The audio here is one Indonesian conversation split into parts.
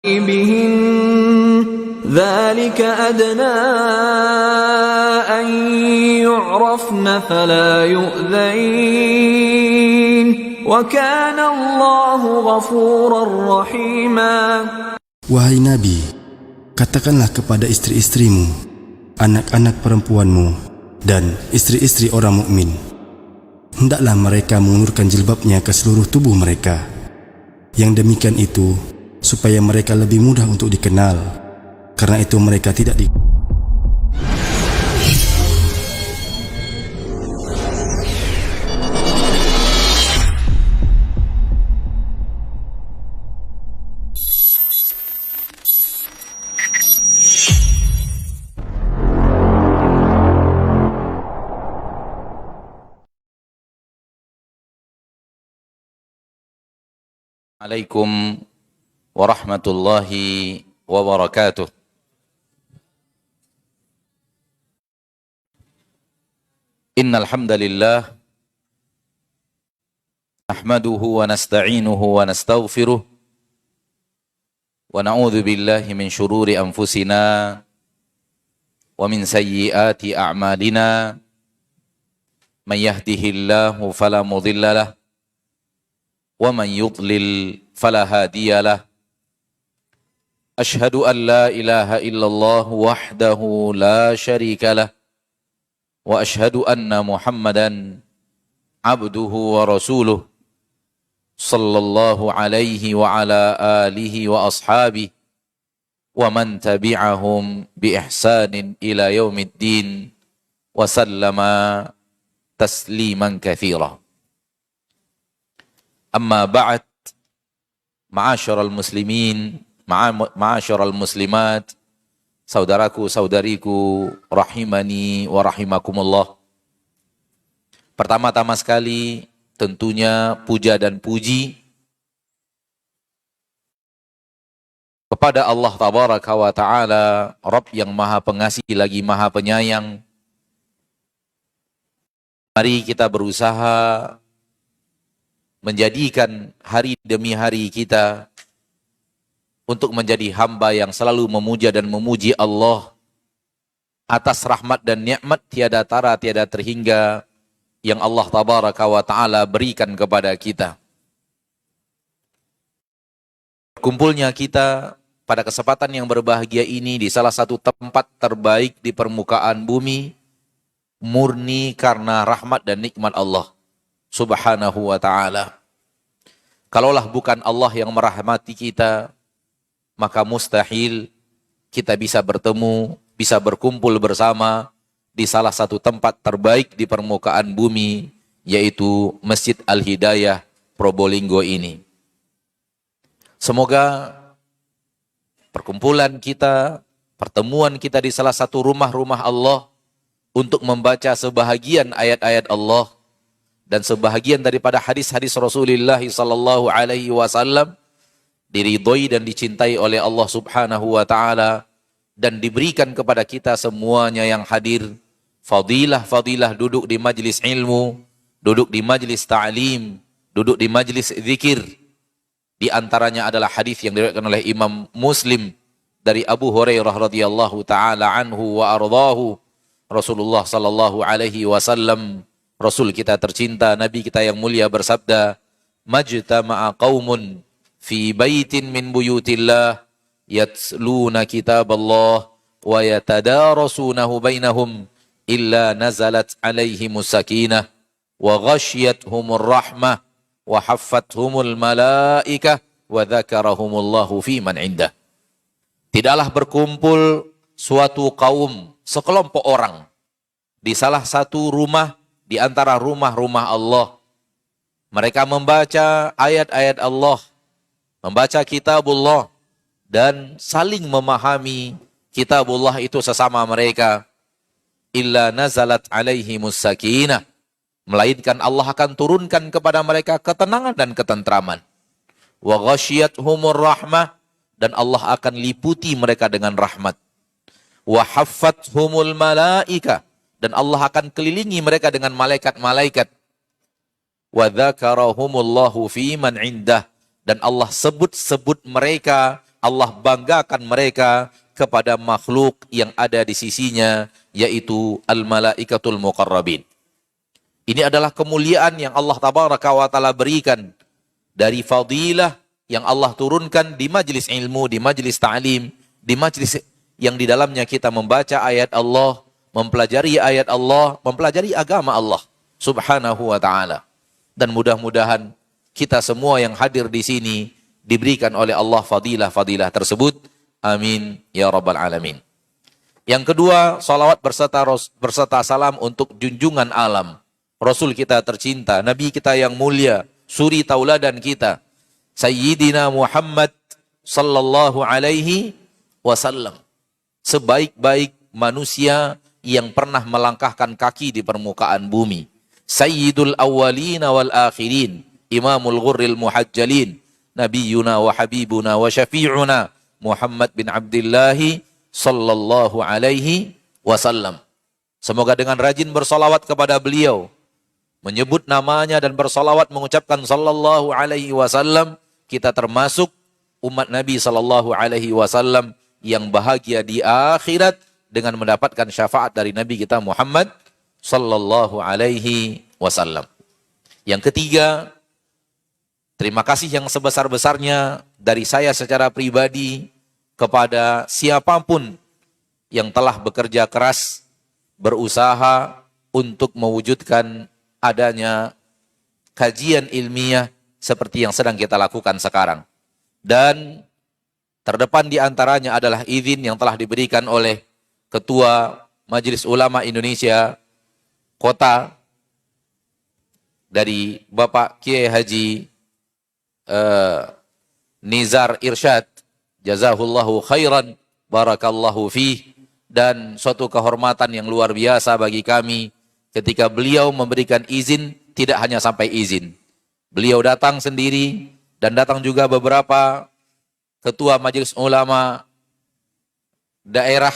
بهن ذلك أدنى أن يعرفن فلا يؤذين وكان الله غفورا رحيما. Wahai Nabi, katakanlah kepada istri-istrimu, anak-anak perempuanmu, dan istri-istri orang mukmin, hendaklah mereka mengulurkan jilbabnya ke seluruh tubuh mereka. Yang demikian itu supaya mereka lebih mudah untuk dikenal, karena itu mereka tidak Assalamualaikum warahmatullahi wabarakatuh. Innal hamdalillah nahmaduhu wa nasta'inuhu wa nastaghfiruh wa na'udzu billahi min shururi anfusina wa min sayyiati a'malina. Man yahdihillahu fala mudilla lahu wa man yudlil fala hadiya lahu. Ashhadu an la ilaha illallah wahdahu la syarika lah wa ashhadu anna Muhammadan abduhu wa rasuluh sallallahu alaihi wa ala alihi wa ashabihi wa man tabi'ahum bi ihsanin ila yaumiddin wa sallama tasliman katsira. Amma ba'd, ma'asyiral muslimin, ma'asyiral muslimat, saudaraku saudariku rahimani wa rahimakumullah. Pertama-tama sekali tentunya puja dan puji kepada Allah tabaraka wa taala, Rabb yang maha pengasih lagi maha penyayang. Mari kita berusaha menjadikan hari demi hari kita untuk menjadi hamba yang selalu memuja dan memuji Allah atas rahmat dan nikmat tiada tara tiada terhingga yang Allah tabaraka wa ta'ala berikan kepada kita. Kumpulnya kita pada kesempatan yang berbahagia ini di salah satu tempat terbaik di permukaan bumi, murni karena rahmat dan nikmat Allah subhanahu wa ta'ala. Kalaulah bukan Allah yang merahmati kita, maka mustahil kita bisa bertemu, bisa berkumpul bersama di salah satu tempat terbaik di permukaan bumi, yaitu Masjid Al-Hidayah Probolinggo ini. Semoga perkumpulan kita, pertemuan kita di salah satu rumah-rumah Allah untuk membaca sebahagian ayat-ayat Allah dan sebahagian daripada hadis-hadis Rasulullah sallallahu alaihi wasallam diridhoi dan dicintai oleh Allah subhanahu wa ta'ala, dan diberikan kepada kita semuanya yang hadir fadilah-fadilah duduk di majlis ilmu, duduk di majlis ta'lim, duduk di majlis zikir. Di antaranya adalah hadis yang diriwayatkan oleh Imam Muslim dari Abu Hurairah radhiyallahu ta'ala anhu wa ardhahu. Rasulullah sallallahu alaihi wasallam, Rasul kita tercinta, Nabi kita yang mulia bersabda, majtama'a qaumun fi baitin min buyutillah yatluna kitaballah wa yatadarasunahu bainahum illa nazalat alaihimus sakinah wa ghasyiyatuhumur rahmah wa haffathumul malaikah wa dzakarahumullahu fi man indah. Tidaklah berkumpul suatu kaum, sekelompok orang di salah satu rumah di antara rumah-rumah Allah. Mereka membaca ayat-ayat Allah, membaca kitabullah, dan saling memahami kitabullah itu sesama mereka. Illa nazalat alaihimus sakinah, melainkan Allah akan turunkan kepada mereka ketenangan dan ketentraman. Wa ghasyiyatuhumur rahmah, dan Allah akan liputi mereka dengan rahmat. Wa haffathumul malaikah, dan Allah akan kelilingi mereka dengan malaikat-malaikat. Wa dzakarahumullahu fi man indah, dan Allah sebut-sebut mereka Allah banggakan mereka kepada makhluk yang ada di sisinya, yaitu al-malaikatul muqarrabin. Ini adalah kemuliaan yang Allah tabaraka wa ta'ala berikan dari fadilah yang Allah turunkan di majlis ilmu, di majlis ta'lim, di majlis yang di dalamnya kita membaca ayat Allah, mempelajari ayat Allah, mempelajari agama Allah subhanahu wa ta'ala. Dan mudah-mudahan kita semua yang hadir di sini diberikan oleh Allah fadilah-fadilah tersebut. Amin ya rabbal alamin. Yang kedua, salawat berserta salam untuk junjungan alam, Rasul kita tercinta, Nabi kita yang mulia, suri tauladan kita, Sayyidina Muhammad sallallahu alaihi wasallam. Sebaik-baik manusia yang pernah melangkahkan kaki di permukaan bumi. Sayyidul awwalina wal akhirin, Imamul ghurril muhajjalin, Nabiyuna wa habibuna wa syafi'una Muhammad bin Abdillahi sallallahu alaihi wasallam. Semoga dengan rajin bersolawat kepada beliau, menyebut namanya dan bersolawat mengucapkan sallallahu alaihi wasallam, kita termasuk umat Nabi sallallahu alaihi wasallam yang bahagia di akhirat dengan mendapatkan syafaat dari Nabi kita Muhammad sallallahu alaihi wasallam. Yang ketiga, terima kasih yang sebesar-besarnya dari saya secara pribadi kepada siapapun yang telah bekerja keras, berusaha untuk mewujudkan adanya kajian ilmiah seperti yang sedang kita lakukan sekarang. Dan terdepan di antaranya adalah izin yang telah diberikan oleh Ketua Majelis Ulama Indonesia Kota dari Bapak Kiai Haji Nizar Irsyad, jazahullahu khairan, barakallahu fih. Dan suatu kehormatan yang luar biasa bagi kami ketika beliau memberikan izin, tidak hanya sampai izin. Beliau datang sendiri dan datang juga beberapa ketua majelis ulama daerah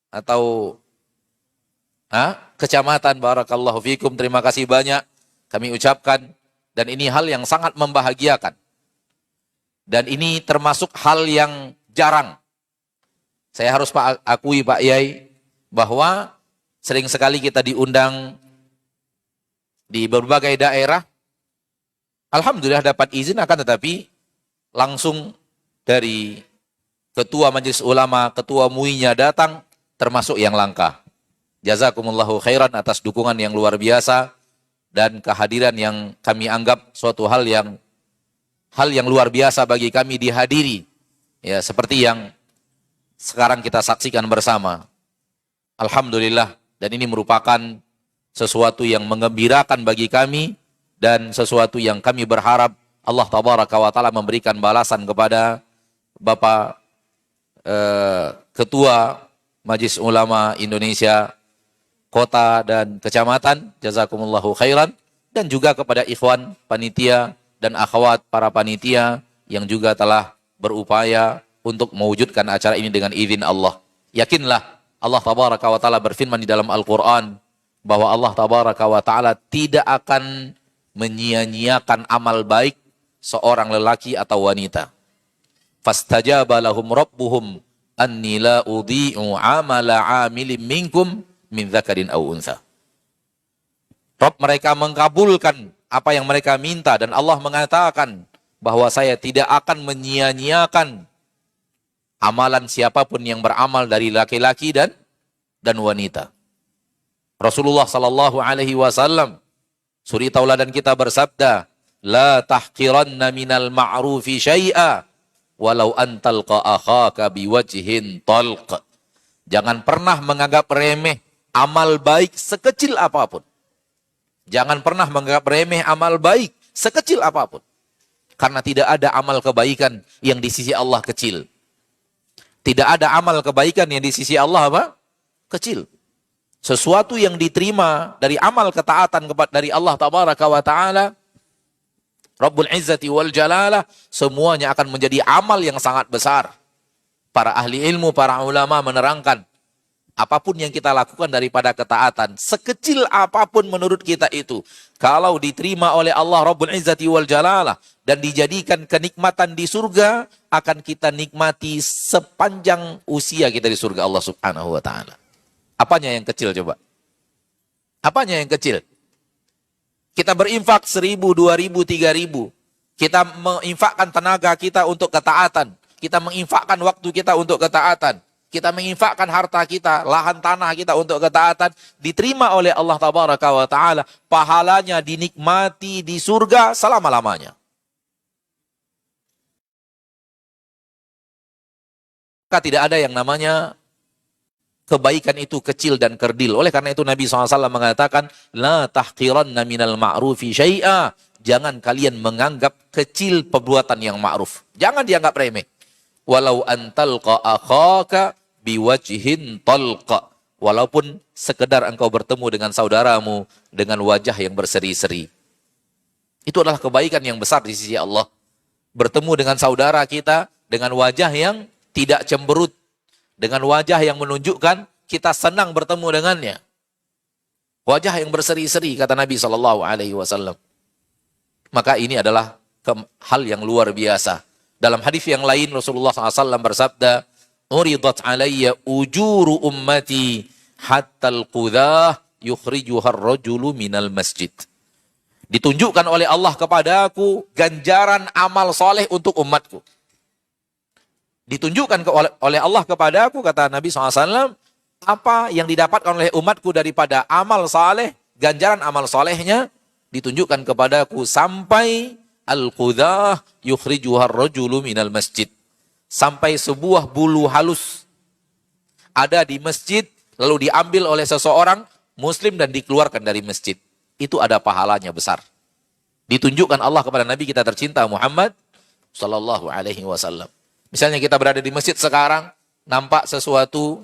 atau kecamatan, barakallahu fikum. Terima kasih banyak kami ucapkan, dan ini hal yang sangat membahagiakan. Dan ini termasuk hal yang jarang. Saya harus akui Pak Yai, bahwa sering sekali kita diundang di berbagai daerah, alhamdulillah dapat izin, akan tetapi langsung dari ketua majelis ulama, ketua MUI-nya datang, termasuk yang langka. Jazakumullahu khairan atas dukungan yang luar biasa dan kehadiran yang kami anggap suatu hal yang luar biasa bagi kami dihadiri. Ya, seperti yang sekarang kita saksikan bersama. Alhamdulillah, dan ini merupakan sesuatu yang mengembirakan bagi kami dan sesuatu yang kami berharap Allah tabaraka wa ta'ala memberikan balasan kepada Bapak Ketua Majelis Ulama Indonesia Kota dan Kecamatan, jazakumullahu khairan, dan juga kepada ikhwan panitia dan akhwat para panitia yang juga telah berupaya untuk mewujudkan acara ini dengan izin Allah. Yakinlah, Allah tabaraka wa ta'ala berfirman di dalam Al-Quran bahwa Allah tabaraka wa ta'ala tidak akan menyia-nyiakan amal baik seorang lelaki atau wanita. Fastajaba lahum rabbuhum anni la udhi'u amala 'amilin minkum min dzakarin aw untha. Rabb mereka mengkabulkan apa yang mereka minta, dan Allah mengatakan bahwa saya tidak akan menyia-nyiakan amalan siapapun yang beramal dari laki-laki dan wanita. Rasulullah sallallahu alaihi wasallam suri tauladan kita bersabda, la tahqiranna minal ma'rufi syai'a walau antalqa akhaka biwajhin talq. Jangan pernah menganggap remeh amal baik sekecil apapun. Jangan pernah menganggap remeh amal baik sekecil apapun. Karena tidak ada amal kebaikan yang di sisi Allah kecil. Tidak ada amal kebaikan yang di sisi Allah apa? Kecil. Sesuatu yang diterima dari amal ketaatan dari Allah tabaraka wa ta'ala, Rabbul Izzati wal Jalalah, semuanya akan menjadi amal yang sangat besar. Para ahli ilmu, para ulama menerangkan, Apapun yang kita lakukan daripada ketaatan, sekecil apapun menurut kita itu, kalau diterima oleh Allah Rabbul Izzati wal Jalalah dan dijadikan kenikmatan di surga, akan kita nikmati sepanjang usia kita di surga Allah Subhanahu wa taala. Apanya yang kecil coba? Apanya yang kecil? Kita berinfak 1.000, 2.000, 3.000. Kita menginfakkan tenaga kita untuk ketaatan. Kita menginfakkan waktu kita untuk ketaatan. Kita menginfakkan harta kita, lahan tanah kita untuk ketaatan. Diterima oleh Allah Tabaraka wa Ta'ala. Pahalanya dinikmati di surga selama-lamanya. Maka tidak ada yang namanya kebaikan itu kecil dan kerdil. Oleh karena itu Nabi SAW mengatakan, La tahqiranna minal ma'rufi syai'a. Jangan kalian menganggap kecil perbuatan yang ma'ruf. Jangan dianggap remeh. Walau antalqa akhaka biwajhin talqa. Walaupun sekedar engkau bertemu dengan saudaramu dengan wajah yang berseri-seri. Itu adalah kebaikan yang besar di sisi Allah. Bertemu dengan saudara kita dengan wajah yang tidak cemberut. Dengan wajah yang menunjukkan kita senang bertemu dengannya. Wajah yang berseri-seri, kata Nabi SAW. Maka ini adalah hal yang luar biasa. Dalam hadis yang lain Rasulullah SAW bersabda, Uridat alayya ujuru ummati hatta al-qudah yukhrijuhar rajulu minal masjid. Ditunjukkan oleh Allah kepadaku ganjaran amal soleh untuk umatku. Ditunjukkan oleh Allah kepadaku, kata Nabi SAW, apa yang didapatkan oleh umatku daripada amal soleh, ganjaran amal solehnya, ditunjukkan kepadaku sampai al-qudah yukhrijuhar rajulu minal masjid. Sampai sebuah bulu halus ada di masjid, lalu diambil oleh seseorang muslim dan dikeluarkan dari masjid. Itu ada pahalanya besar. Ditunjukkan Allah kepada Nabi kita tercinta Muhammad sallallahu alaihi wasallam. Misalnya kita berada di masjid sekarang, nampak sesuatu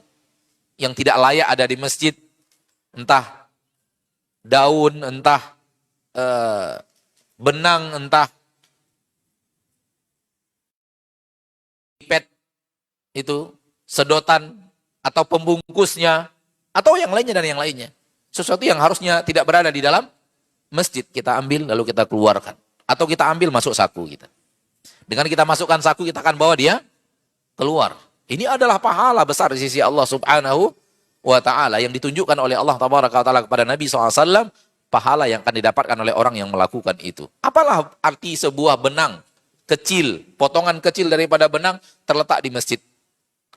yang tidak layak ada di masjid, entah daun, entah benang, entah pipet itu, sedotan, atau pembungkusnya, atau yang lainnya dan yang lainnya. Sesuatu yang harusnya tidak berada di dalam masjid, kita ambil lalu kita keluarkan. Atau kita ambil masuk saku kita. Dengan kita masukkan saku, kita akan bawa dia keluar. Ini adalah pahala besar di sisi Allah Subhanahu wa Ta'ala yang ditunjukkan oleh Allah Tabaraka wa Ta'ala kepada Nabi SAW, pahala yang akan didapatkan oleh orang yang melakukan itu. Apalah arti sebuah benang kecil, potongan kecil daripada benang terletak di masjid?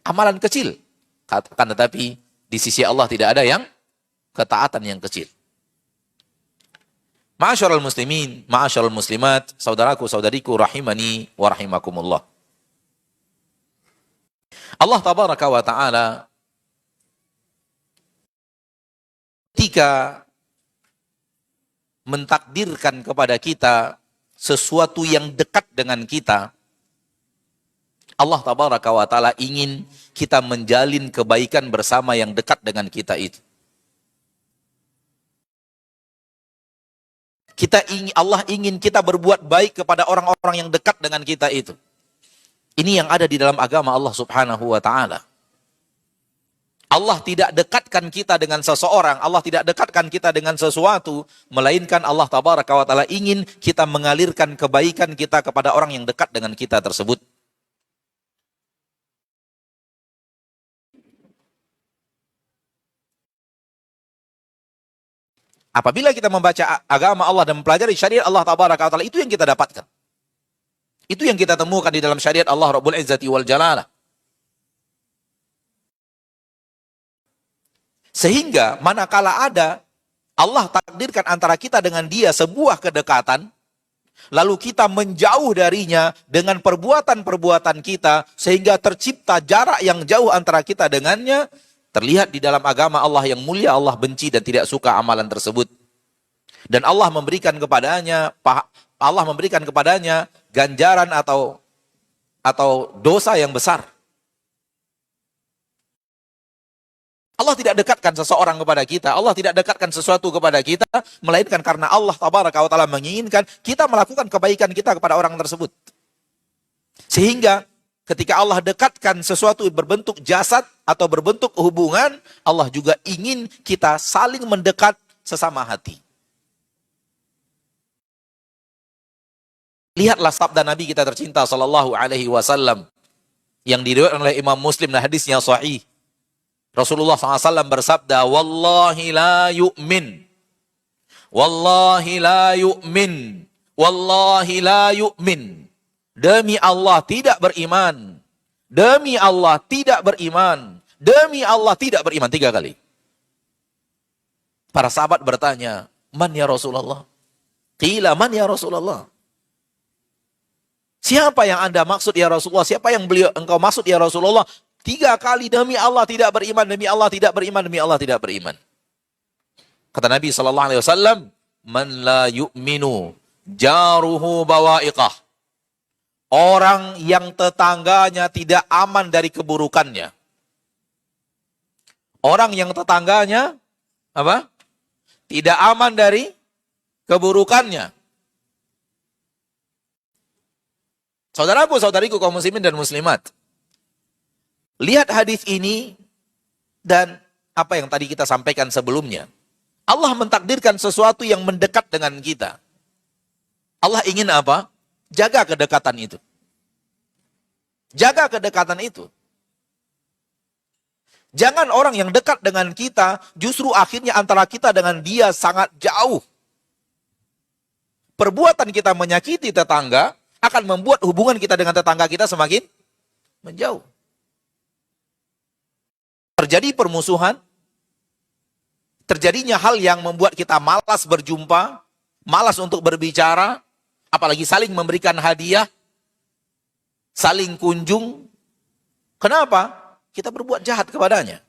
Amalan kecil. Katakan tetapi di sisi Allah tidak ada yang ketaatan yang kecil. Ma'asyiral muslimin, ma'asyiral muslimat, saudaraku, saudariku, rahimani wa rahimakumullah. Allah Tabaraka wa Ta'ala ketika mentakdirkan kepada kita sesuatu yang dekat dengan kita, Allah Tabaraka wa Ta'ala ingin kita menjalin kebaikan bersama yang dekat dengan kita itu. Allah ingin kita berbuat baik kepada orang-orang yang dekat dengan kita itu. Ini yang ada di dalam agama Allah Subhanahu wa Ta'ala. Allah tidak dekatkan kita dengan seseorang, Allah tidak dekatkan kita dengan sesuatu, melainkan Allah Tabaraka wa Ta'ala ingin kita mengalirkan kebaikan kita kepada orang yang dekat dengan kita tersebut. Apabila kita membaca agama Allah dan mempelajari syariat Allah Tabaraka wa Ta'ala, itu yang kita dapatkan. Itu yang kita temukan di dalam syariat Allah Rabbul Izzati wal Jalalah. Sehingga manakala ada Allah takdirkan antara kita dengan dia sebuah kedekatan, lalu kita menjauh darinya dengan perbuatan-perbuatan kita, sehingga tercipta jarak yang jauh antara kita dengannya, terlihat di dalam agama Allah yang mulia, Allah benci dan tidak suka amalan tersebut. Dan Allah memberikan kepadanya ganjaran atau dosa yang besar. Allah tidak dekatkan seseorang kepada kita, Allah tidak dekatkan sesuatu kepada kita, melainkan karena Allah Tabaraka wa Ta'ala menginginkan kita melakukan kebaikan kita kepada orang tersebut. Sehingga ketika Allah dekatkan sesuatu berbentuk jasad atau berbentuk hubungan, Allah juga ingin kita saling mendekat sesama hati. Lihatlah sabda Nabi kita tercinta sallallahu alaihi wasallam yang diriwayatkan oleh Imam Muslim dan hadisnya sahih. Rasulullah SAW bersabda, "Wallahi la yu'min. Wallahi la yu'min. Wallahi la yu'min." Demi Allah tidak beriman. Demi Allah tidak beriman. Demi Allah tidak beriman. 3 kali. Para sahabat bertanya, "Man ya Rasulullah?" Qila, "Man ya Rasulullah?" Siapa yang Anda maksud ya Rasulullah? Siapa yang engkau maksud ya Rasulullah? 3 kali, demi Allah tidak beriman, demi Allah tidak beriman, demi Allah tidak beriman. Kata Nabi SAW, "Man la yu'minu jaruhu bawa'iqah." Orang yang tetangganya tidak aman dari keburukannya. Orang yang tetangganya apa? Tidak aman dari keburukannya. Saudaraku, saudariku kaum muslimin dan muslimat. Lihat hadis ini dan apa yang tadi kita sampaikan sebelumnya. Allah mentakdirkan sesuatu yang mendekat dengan kita. Allah ingin apa? Jaga kedekatan itu. Jaga kedekatan itu. Jangan orang yang dekat dengan kita, justru akhirnya antara kita dengan dia sangat jauh. Perbuatan kita menyakiti tetangga akan membuat hubungan kita dengan tetangga kita semakin menjauh. Terjadi permusuhan, terjadinya hal yang membuat kita malas berjumpa, malas untuk berbicara, apalagi saling memberikan hadiah, saling kunjung. Kenapa? Kita berbuat jahat kepadanya.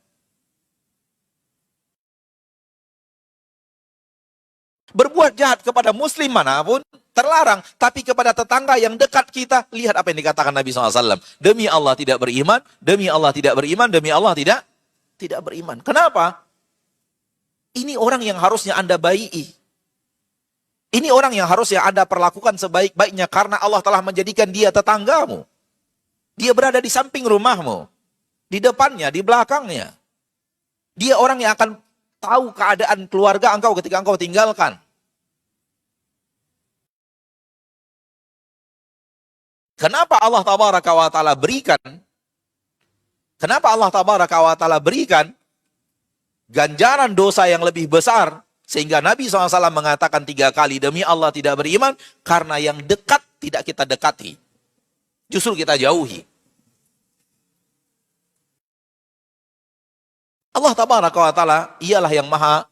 Berbuat jahat kepada muslim manapun terlarang, tapi kepada tetangga yang dekat kita, lihat apa yang dikatakan Nabi SAW. Demi Allah tidak beriman, demi Allah tidak beriman, demi Allah tidak beriman. Kenapa? Ini orang yang harusnya Anda baiki. Ini orang yang harusnya Anda perlakukan sebaik-baiknya karena Allah telah menjadikan dia tetanggamu. Dia berada di samping rumahmu, di depannya, di belakangnya. Dia orang yang akan tahu keadaan keluarga engkau ketika engkau tinggalkan. Kenapa Allah Tabaraka wa Ta'ala berikan? Kenapa Allah Tabaraka wa Ta'ala berikan ganjaran dosa yang lebih besar? Sehingga Nabi SAW mengatakan 3 kali, demi Allah tidak beriman, karena yang dekat tidak kita dekati. Justru kita jauhi. Allah Tabaraka wa Ta'ala ialah yang maha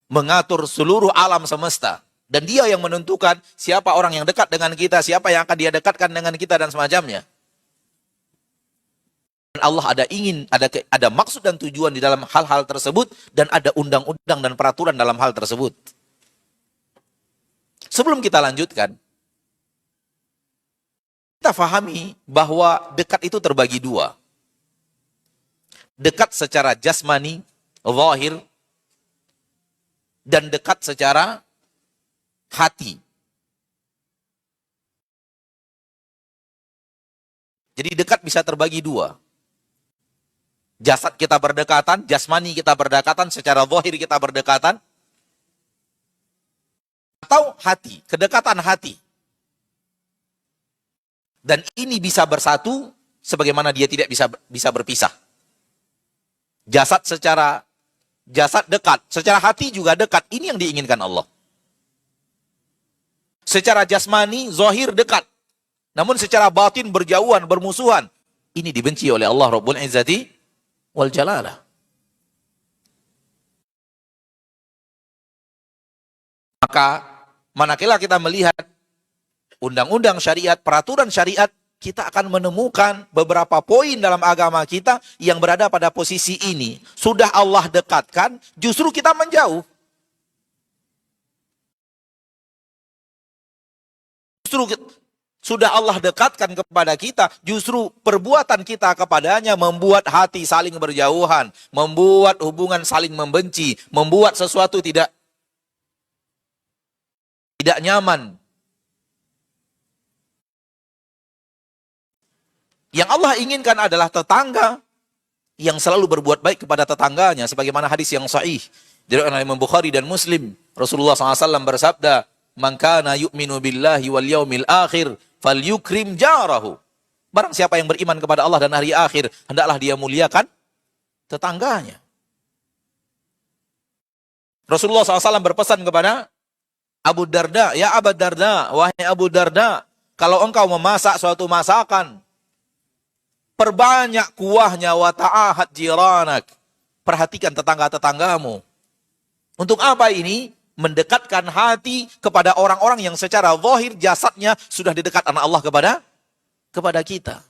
mengatur seluruh alam semesta. Dan dia yang menentukan siapa orang yang dekat dengan kita, siapa yang akan dia dekatkan dengan kita dan semacamnya. Dan Allah ada maksud dan tujuan di dalam hal-hal tersebut dan ada undang-undang dan peraturan dalam hal tersebut. Sebelum kita lanjutkan, kita fahami bahwa dekat itu terbagi 2. Dekat secara jasmani, zahir, dan dekat secara hati. Jadi dekat bisa terbagi 2. Jasad kita berdekatan, jasmani kita berdekatan, secara zahir kita berdekatan. Atau hati, kedekatan hati. Dan ini bisa bersatu sebagaimana dia tidak bisa berpisah. Jasad dekat, secara hati juga dekat. Ini yang diinginkan Allah. Secara jasmani, zahir dekat. Namun secara batin berjauhan, bermusuhan. Ini dibenci oleh Allah Rabbul Izzati wal Jalalah. Maka manakala kita melihat undang-undang syariat, peraturan syariat, kita akan menemukan beberapa poin dalam agama kita yang berada pada posisi ini. Sudah Allah dekatkan, justru kita menjauh. Justru sudah Allah dekatkan kepada kita, justru perbuatan kita kepadanya membuat hati saling berjauhan, membuat hubungan saling membenci, membuat sesuatu tidak nyaman. Yang Allah inginkan adalah tetangga yang selalu berbuat baik kepada tetangganya. Sebagaimana hadis yang sahih diriwayatkan oleh Imam Bukhari dan Muslim. Rasulullah SAW bersabda, "Man kana yu'minu billahi wal yaumil akhir falyukrim jarahu." Barang siapa yang beriman kepada Allah dan hari akhir, hendaklah dia muliakan tetangganya. Rasulullah SAW berpesan kepada Abu Darda, "Ya Abu Darda, wahai Abu Darda, kalau engkau memasak suatu masakan, perbanyak kuahnya, wa ta'ahad jiranak." Perhatikan tetangga-tetanggamu. Untuk apa ini? Mendekatkan hati kepada orang-orang yang secara zahir jasadnya sudah didekat anak Allah kepada kita.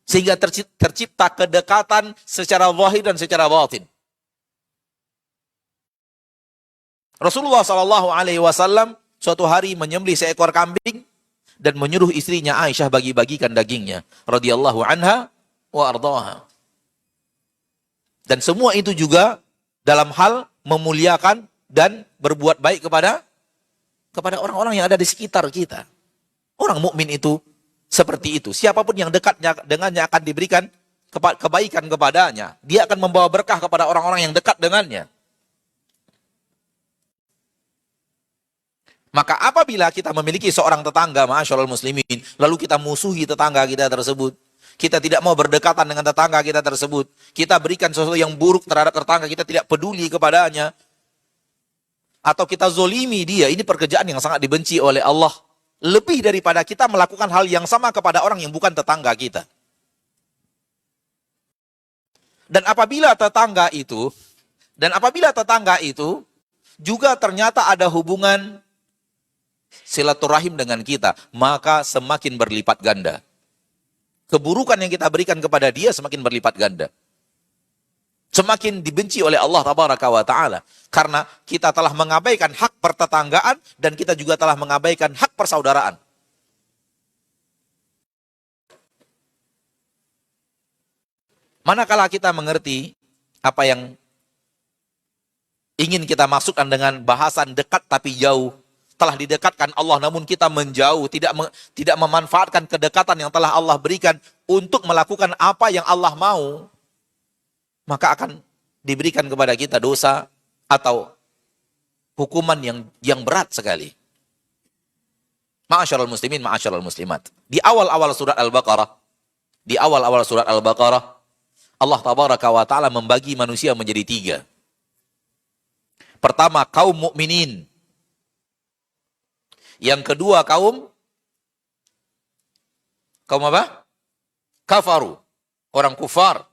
Sehingga tercipta kedekatan secara zahir dan secara batin. Rasulullah SAW suatu hari menyembelih seekor kambing dan menyuruh istrinya Aisyah bagi-bagikan dagingnya, radhiyallahu anha wa ardhaha. Dan semua itu juga dalam hal memuliakan dan berbuat baik kepada orang-orang yang ada di sekitar kita. Orang mukmin itu seperti itu. Siapapun yang dekatnya dengannya akan diberikan kebaikan kepadanya. Dia akan membawa berkah kepada orang-orang yang dekat dengannya. Maka apabila kita memiliki seorang tetangga, ma'asyiral muslimin, lalu kita musuhi tetangga kita tersebut, kita tidak mau berdekatan dengan tetangga kita tersebut, kita berikan sesuatu yang buruk terhadap tetangga, kita tidak peduli kepadanya, atau kita zolimi dia, ini pekerjaan yang sangat dibenci oleh Allah. Lebih daripada kita melakukan hal yang sama kepada orang yang bukan tetangga kita. Dan apabila tetangga itu juga ternyata ada hubungan silaturahim dengan kita, maka semakin berlipat ganda. Keburukan yang kita berikan kepada dia semakin berlipat ganda. Semakin dibenci oleh Allah Tabaraka wa Ta'ala. Karena kita telah mengabaikan hak pertetanggaan dan kita juga telah mengabaikan hak persaudaraan. Manakala kita mengerti apa yang ingin kita masukkan dengan bahasan dekat tapi jauh, telah didekatkan Allah namun kita menjauh, tidak memanfaatkan kedekatan yang telah Allah berikan untuk melakukan apa yang Allah mau, maka akan diberikan kepada kita dosa atau hukuman yang berat sekali. Ma'asyiral muslimin, ma'asyiral muslimat. Di awal-awal surat Al-Baqarah, Allah Tabaraka wa Ta'ala membagi manusia menjadi 3. Pertama, kaum mukminin. Yang kedua, kaum apa? Kafaru, orang kufar.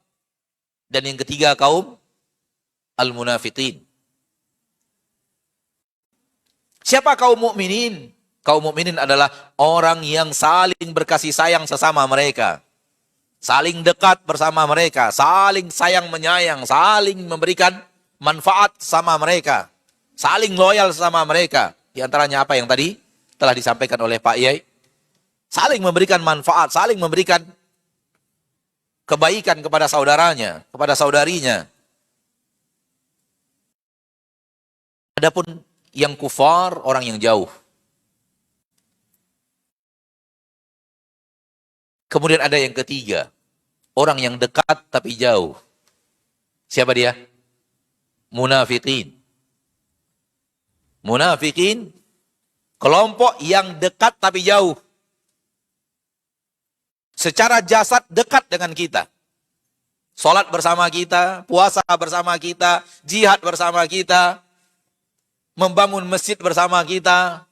Dan yang ketiga, kaum al-munafiqin. Siapa kaum mukminin? Kaum mukminin adalah orang yang saling berkasih sayang sesama mereka. Saling dekat bersama mereka, saling sayang menyayang, saling memberikan manfaat sama mereka, saling loyal sama mereka. Di antaranya apa yang tadi telah disampaikan oleh Pak Yai, saling memberikan manfaat, saling memberikan kebaikan kepada saudaranya, kepada saudarinya. Adapun yang kufar, orang yang jauh. Kemudian ada yang ketiga, orang yang dekat tapi jauh. Siapa dia? Munafiqin. Munafiqin, kelompok yang dekat tapi jauh. Secara jasad dekat dengan kita. Salat bersama kita, puasa bersama kita, jihad bersama kita, membangun masjid bersama kita,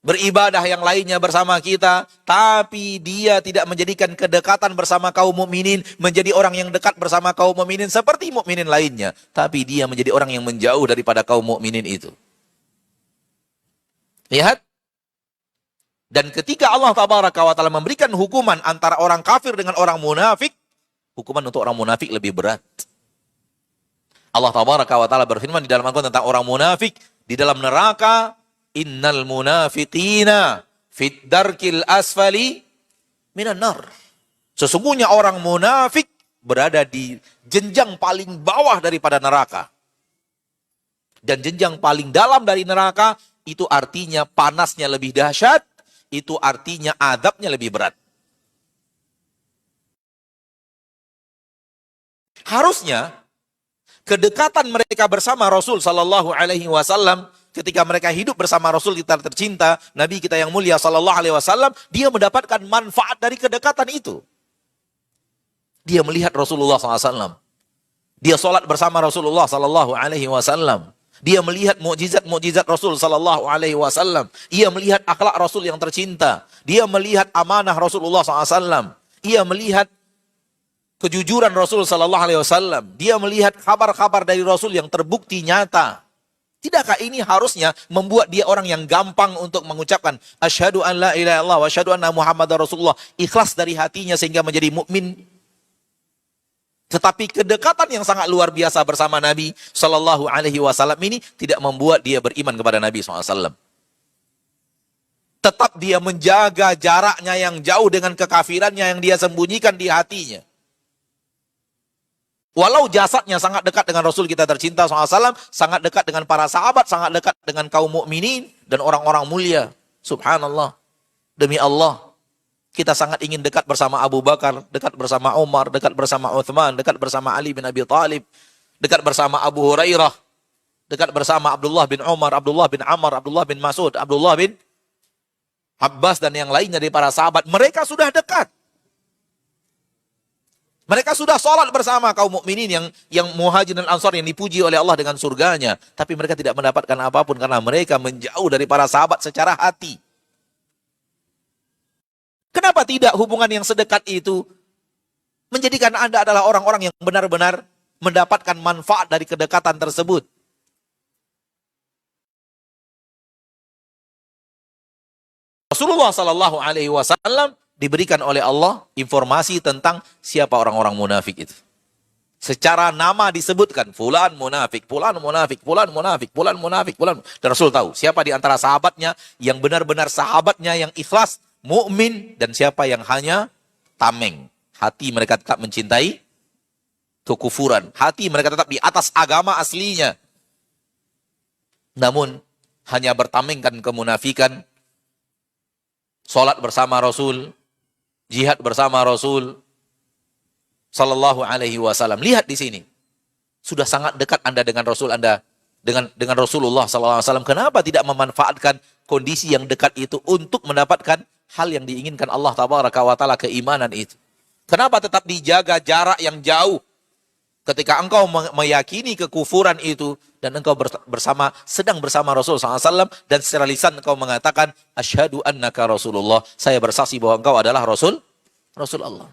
beribadah yang lainnya bersama kita, tapi dia tidak menjadikan kedekatan bersama kaum mukminin menjadi orang yang dekat bersama kaum mukminin seperti mukminin lainnya, tapi dia menjadi orang yang menjauh daripada kaum mukminin itu. Lihat. Dan ketika Allah Tabaraka wa Ta'ala memberikan hukuman antara orang kafir dengan orang munafik, hukuman untuk orang munafik lebih berat. Allah Tabaraka wa Ta'ala berfirman di dalam Al-Quran tentang orang munafik di dalam neraka, innal munafiqina fit darkil asfali minan nar. Sesungguhnya orang munafik berada di jenjang paling bawah daripada neraka. Dan jenjang paling dalam dari neraka itu artinya panasnya lebih dahsyat, itu artinya azabnya lebih berat. Harusnya kedekatan mereka bersama Rasul sallallahu alaihi wasallam ketika mereka hidup bersama Rasul kita tercinta, Nabi kita yang mulia sallallahu alaihi wasallam, dia mendapatkan manfaat dari kedekatan itu. Dia melihat Rasulullah SAW. Dia sholat bersama Rasulullah sallallahu alaihi wasallam. Dia melihat mukjizat-mukjizat Rasul sallallahu alaihi wasallam. Ia melihat akhlak Rasul yang tercinta. Dia melihat amanah Rasulullah SAW. Ia melihat kejujuran Rasul sallallahu alaihi wasallam. Dia melihat kabar-kabar dari Rasul yang terbukti nyata. Tidakkah ini harusnya membuat dia orang yang gampang untuk mengucapkan asyhadu an la ilaha illallah wa asyhadu anna Muhammadar Rasulullah, ikhlas dari hatinya sehingga menjadi mukmin? Tetapi kedekatan yang sangat luar biasa bersama Nabi sallallahu alaihi wasallam ini tidak membuat dia beriman kepada Nabi SAW. Tetap dia menjaga jaraknya yang jauh dengan kekafirannya yang dia sembunyikan di hatinya. Walau jasadnya sangat dekat dengan Rasul kita tercinta SAW, sangat dekat dengan para sahabat, sangat dekat dengan kaum mukminin dan orang-orang mulia. Subhanallah. Demi Allah, kita sangat ingin dekat bersama Abu Bakar, dekat bersama Umar, dekat bersama Uthman, dekat bersama Ali bin Abi Thalib, dekat bersama Abu Hurairah, dekat bersama Abdullah bin Umar, Abdullah bin Amr, Abdullah bin Mas'ud, Abdullah bin Abbas dan yang lainnya dari para sahabat. Mereka sudah dekat. Mereka sudah sholat bersama kaum mukminin yang muhajirin dan ansar yang dipuji oleh Allah dengan surganya. Tapi mereka tidak mendapatkan apapun karena mereka menjauh dari para sahabat secara hati. Kenapa tidak hubungan yang sedekat itu menjadikan Anda adalah orang-orang yang benar-benar mendapatkan manfaat dari kedekatan tersebut? Rasulullah sallallahu alaihi wasallam diberikan oleh Allah informasi tentang siapa orang-orang munafik itu. Secara nama disebutkan, fulan munafik, fulan munafik, fulan munafik, fulan munafik, fulan. Dan Rasul tahu siapa di antara sahabatnya yang benar-benar sahabatnya yang ikhlas, mukmin, dan siapa yang hanya tameng. Hati mereka tetap mencintai kekufuran. Hati mereka tetap di atas agama aslinya. Namun hanya bertamengkan kemunafikan, sholat bersama Rasul, jihad bersama Rasul sallallahu alaihi wasallam. Lihat di sini. Sudah sangat dekat Anda dengan Rasul Anda, dengan Rasulullah sallallahu alaihi wasallam. Kenapa tidak memanfaatkan kondisi yang dekat itu untuk mendapatkan hal yang diinginkan Allah tabaraka wa taala, keimanan itu? Kenapa tetap dijaga jarak yang jauh ketika engkau meyakini kekufuran itu dan engkau sedang bersama Rasul SAW dan secara lisan engkau mengatakan asyhadu annaka Rasulullah, saya bersaksi bahwa engkau adalah Rasul Allah.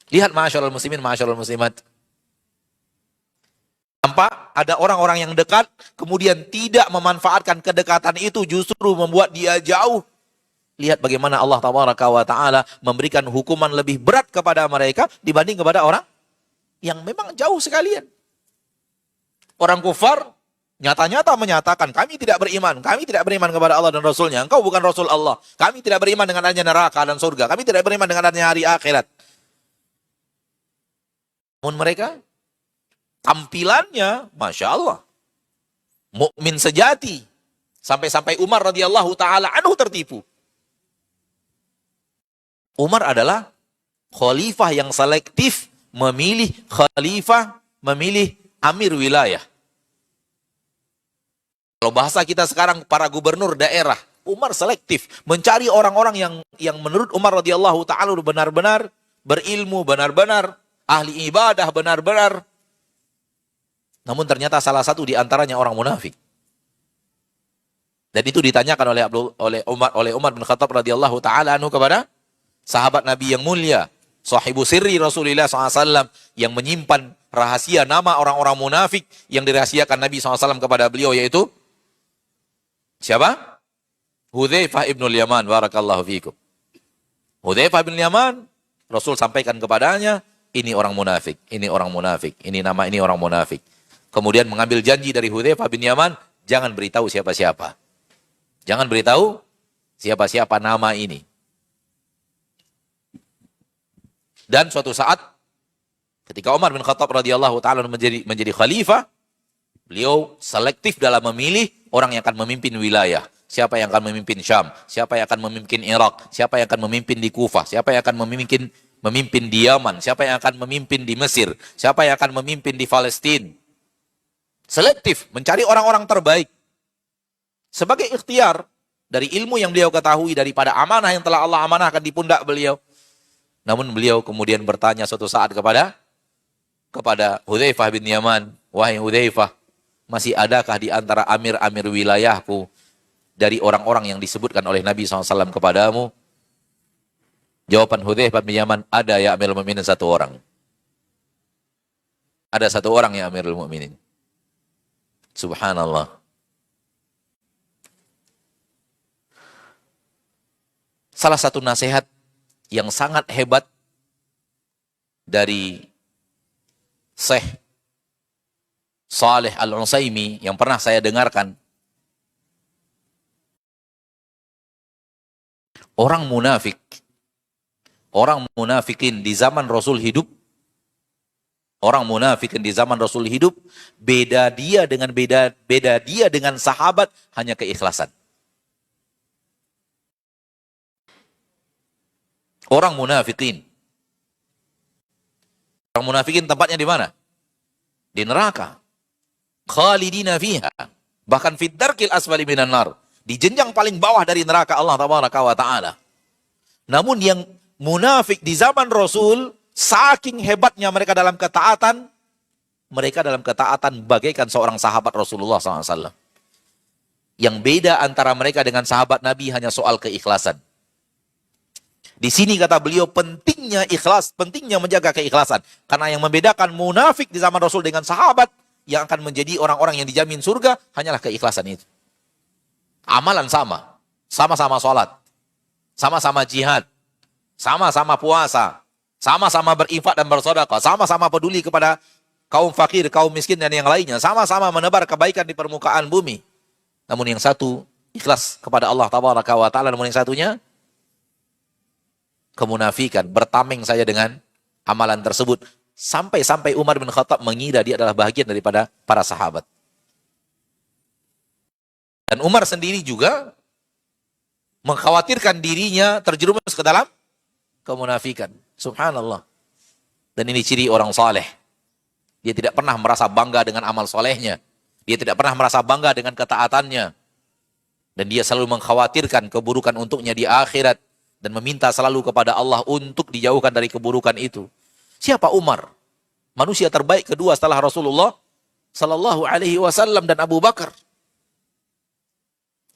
Lihat ma'asyiral muslimin, ma'asyiral muslimat. Nampak ada orang-orang yang dekat kemudian tidak memanfaatkan kedekatan itu, justru membuat dia jauh. Lihat bagaimana Allah tabaraka wa taala memberikan hukuman lebih berat kepada mereka dibanding kepada orang yang memang jauh sekalian. Orang kufar nyata-nyata menyatakan, kami tidak beriman kepada Allah dan Rasulnya. Engkau bukan Rasul Allah. Kami tidak beriman dengan adanya neraka dan surga. Kami tidak beriman dengan adanya hari akhirat. Namun mereka tampilannya, Masya Allah, mukmin sejati. Sampai-sampai Umar radhiyallahu ta'ala anhu tertipu. Umar adalah khalifah yang selektif, memilih khalifah, memilih amir wilayah. Kalau bahasa kita sekarang, para gubernur daerah, Umar selektif, mencari orang-orang yang menurut Umar radhiyallahu ta'ala benar-benar berilmu, benar-benar ahli ibadah, benar-benar. Namun ternyata salah satu di antaranya orang munafik. Dan itu ditanyakan oleh Umar bin Khattab radhiyallahu ta'ala anhu kepada sahabat Nabi yang mulia, sahibu sirri Rasulullah SAW, yang menyimpan rahasia nama orang-orang munafik yang dirahasiakan Nabi SAW kepada beliau, yaitu siapa? Hudzaifah ibnul Yaman, barakallahu fiikum. Hudzaifah bin Yaman, Rasul sampaikan kepadanya, ini orang munafik, ini orang munafik, ini orang munafik. Kemudian mengambil janji dari Hudzaifah bin Yaman, jangan beritahu siapa-siapa. Jangan beritahu siapa-siapa nama ini. Dan suatu saat ketika Umar bin Khattab radhiyallahu ta'ala menjadi khalifah, beliau selektif dalam memilih orang yang akan memimpin wilayah. Siapa yang akan memimpin Syam? Siapa yang akan memimpin Irak? Siapa yang akan memimpin di Kufah? Siapa yang akan memimpin di Yaman? Siapa yang akan memimpin di Mesir? Siapa yang akan memimpin di Palestina? Selektif, mencari orang-orang terbaik. Sebagai ikhtiar dari ilmu yang beliau ketahui, daripada amanah yang telah Allah amanahkan di pundak beliau. Namun beliau kemudian bertanya suatu saat kepada Hudzaifah bin Yaman, "Wahai Hudzaifah, masih adakah di antara amir-amir wilayahku dari orang-orang yang disebutkan oleh Nabi SAW kepadamu?" Jawaban Hudzaifah bin Yaman, "Ada ya Amirul Mukminin, satu orang." Ada satu orang ya Amirul Mukminin. Subhanallah. Salah satu nasihat yang sangat hebat dari Syekh Saleh Al-Utsaimin yang pernah saya dengarkan. Orang munafikin di zaman Rasul hidup, beda dia dengan sahabat hanya keikhlasan. Orang munafikin tempatnya di mana? Di neraka. Khalidina fiha, bahkan fid darkil asfali minan nar, di jenjang paling bawah dari neraka Allah tabaraka wa taala. Namun yang munafik di zaman Rasul, saking hebatnya mereka dalam ketaatan bagaikan seorang sahabat Rasulullah SAW. Yang beda antara mereka dengan sahabat Nabi hanya soal keikhlasan. Di sini kata beliau, pentingnya ikhlas, pentingnya menjaga keikhlasan. Karena yang membedakan munafik di zaman Rasul dengan sahabat yang akan menjadi orang-orang yang dijamin surga hanyalah keikhlasan itu. Amalan sama, sama-sama sholat, sama-sama jihad, sama-sama puasa, sama-sama berinfak dan bersedekah, sama-sama peduli kepada kaum fakir, kaum miskin dan yang lainnya, sama-sama menebar kebaikan di permukaan bumi. Namun yang satu ikhlas kepada Allah tabaraka wa taala, namun yang satunya kemunafikan, bertameng saja dengan amalan tersebut. Sampai Umar bin Khattab mengira dia adalah bagian daripada para sahabat. Dan Umar sendiri juga mengkhawatirkan dirinya terjerumus ke dalam kemunafikan. Subhanallah. Dan ini ciri orang saleh. Dia tidak pernah merasa bangga dengan amal solehnya. Dia tidak pernah merasa bangga dengan ketaatannya. Dan dia selalu mengkhawatirkan keburukan untuknya di akhirat. Dan meminta selalu kepada Allah untuk dijauhkan dari keburukan itu. Siapa Umar? Manusia terbaik kedua setelah Rasulullah Sallallahu Alaihi Wasallam dan Abu Bakar.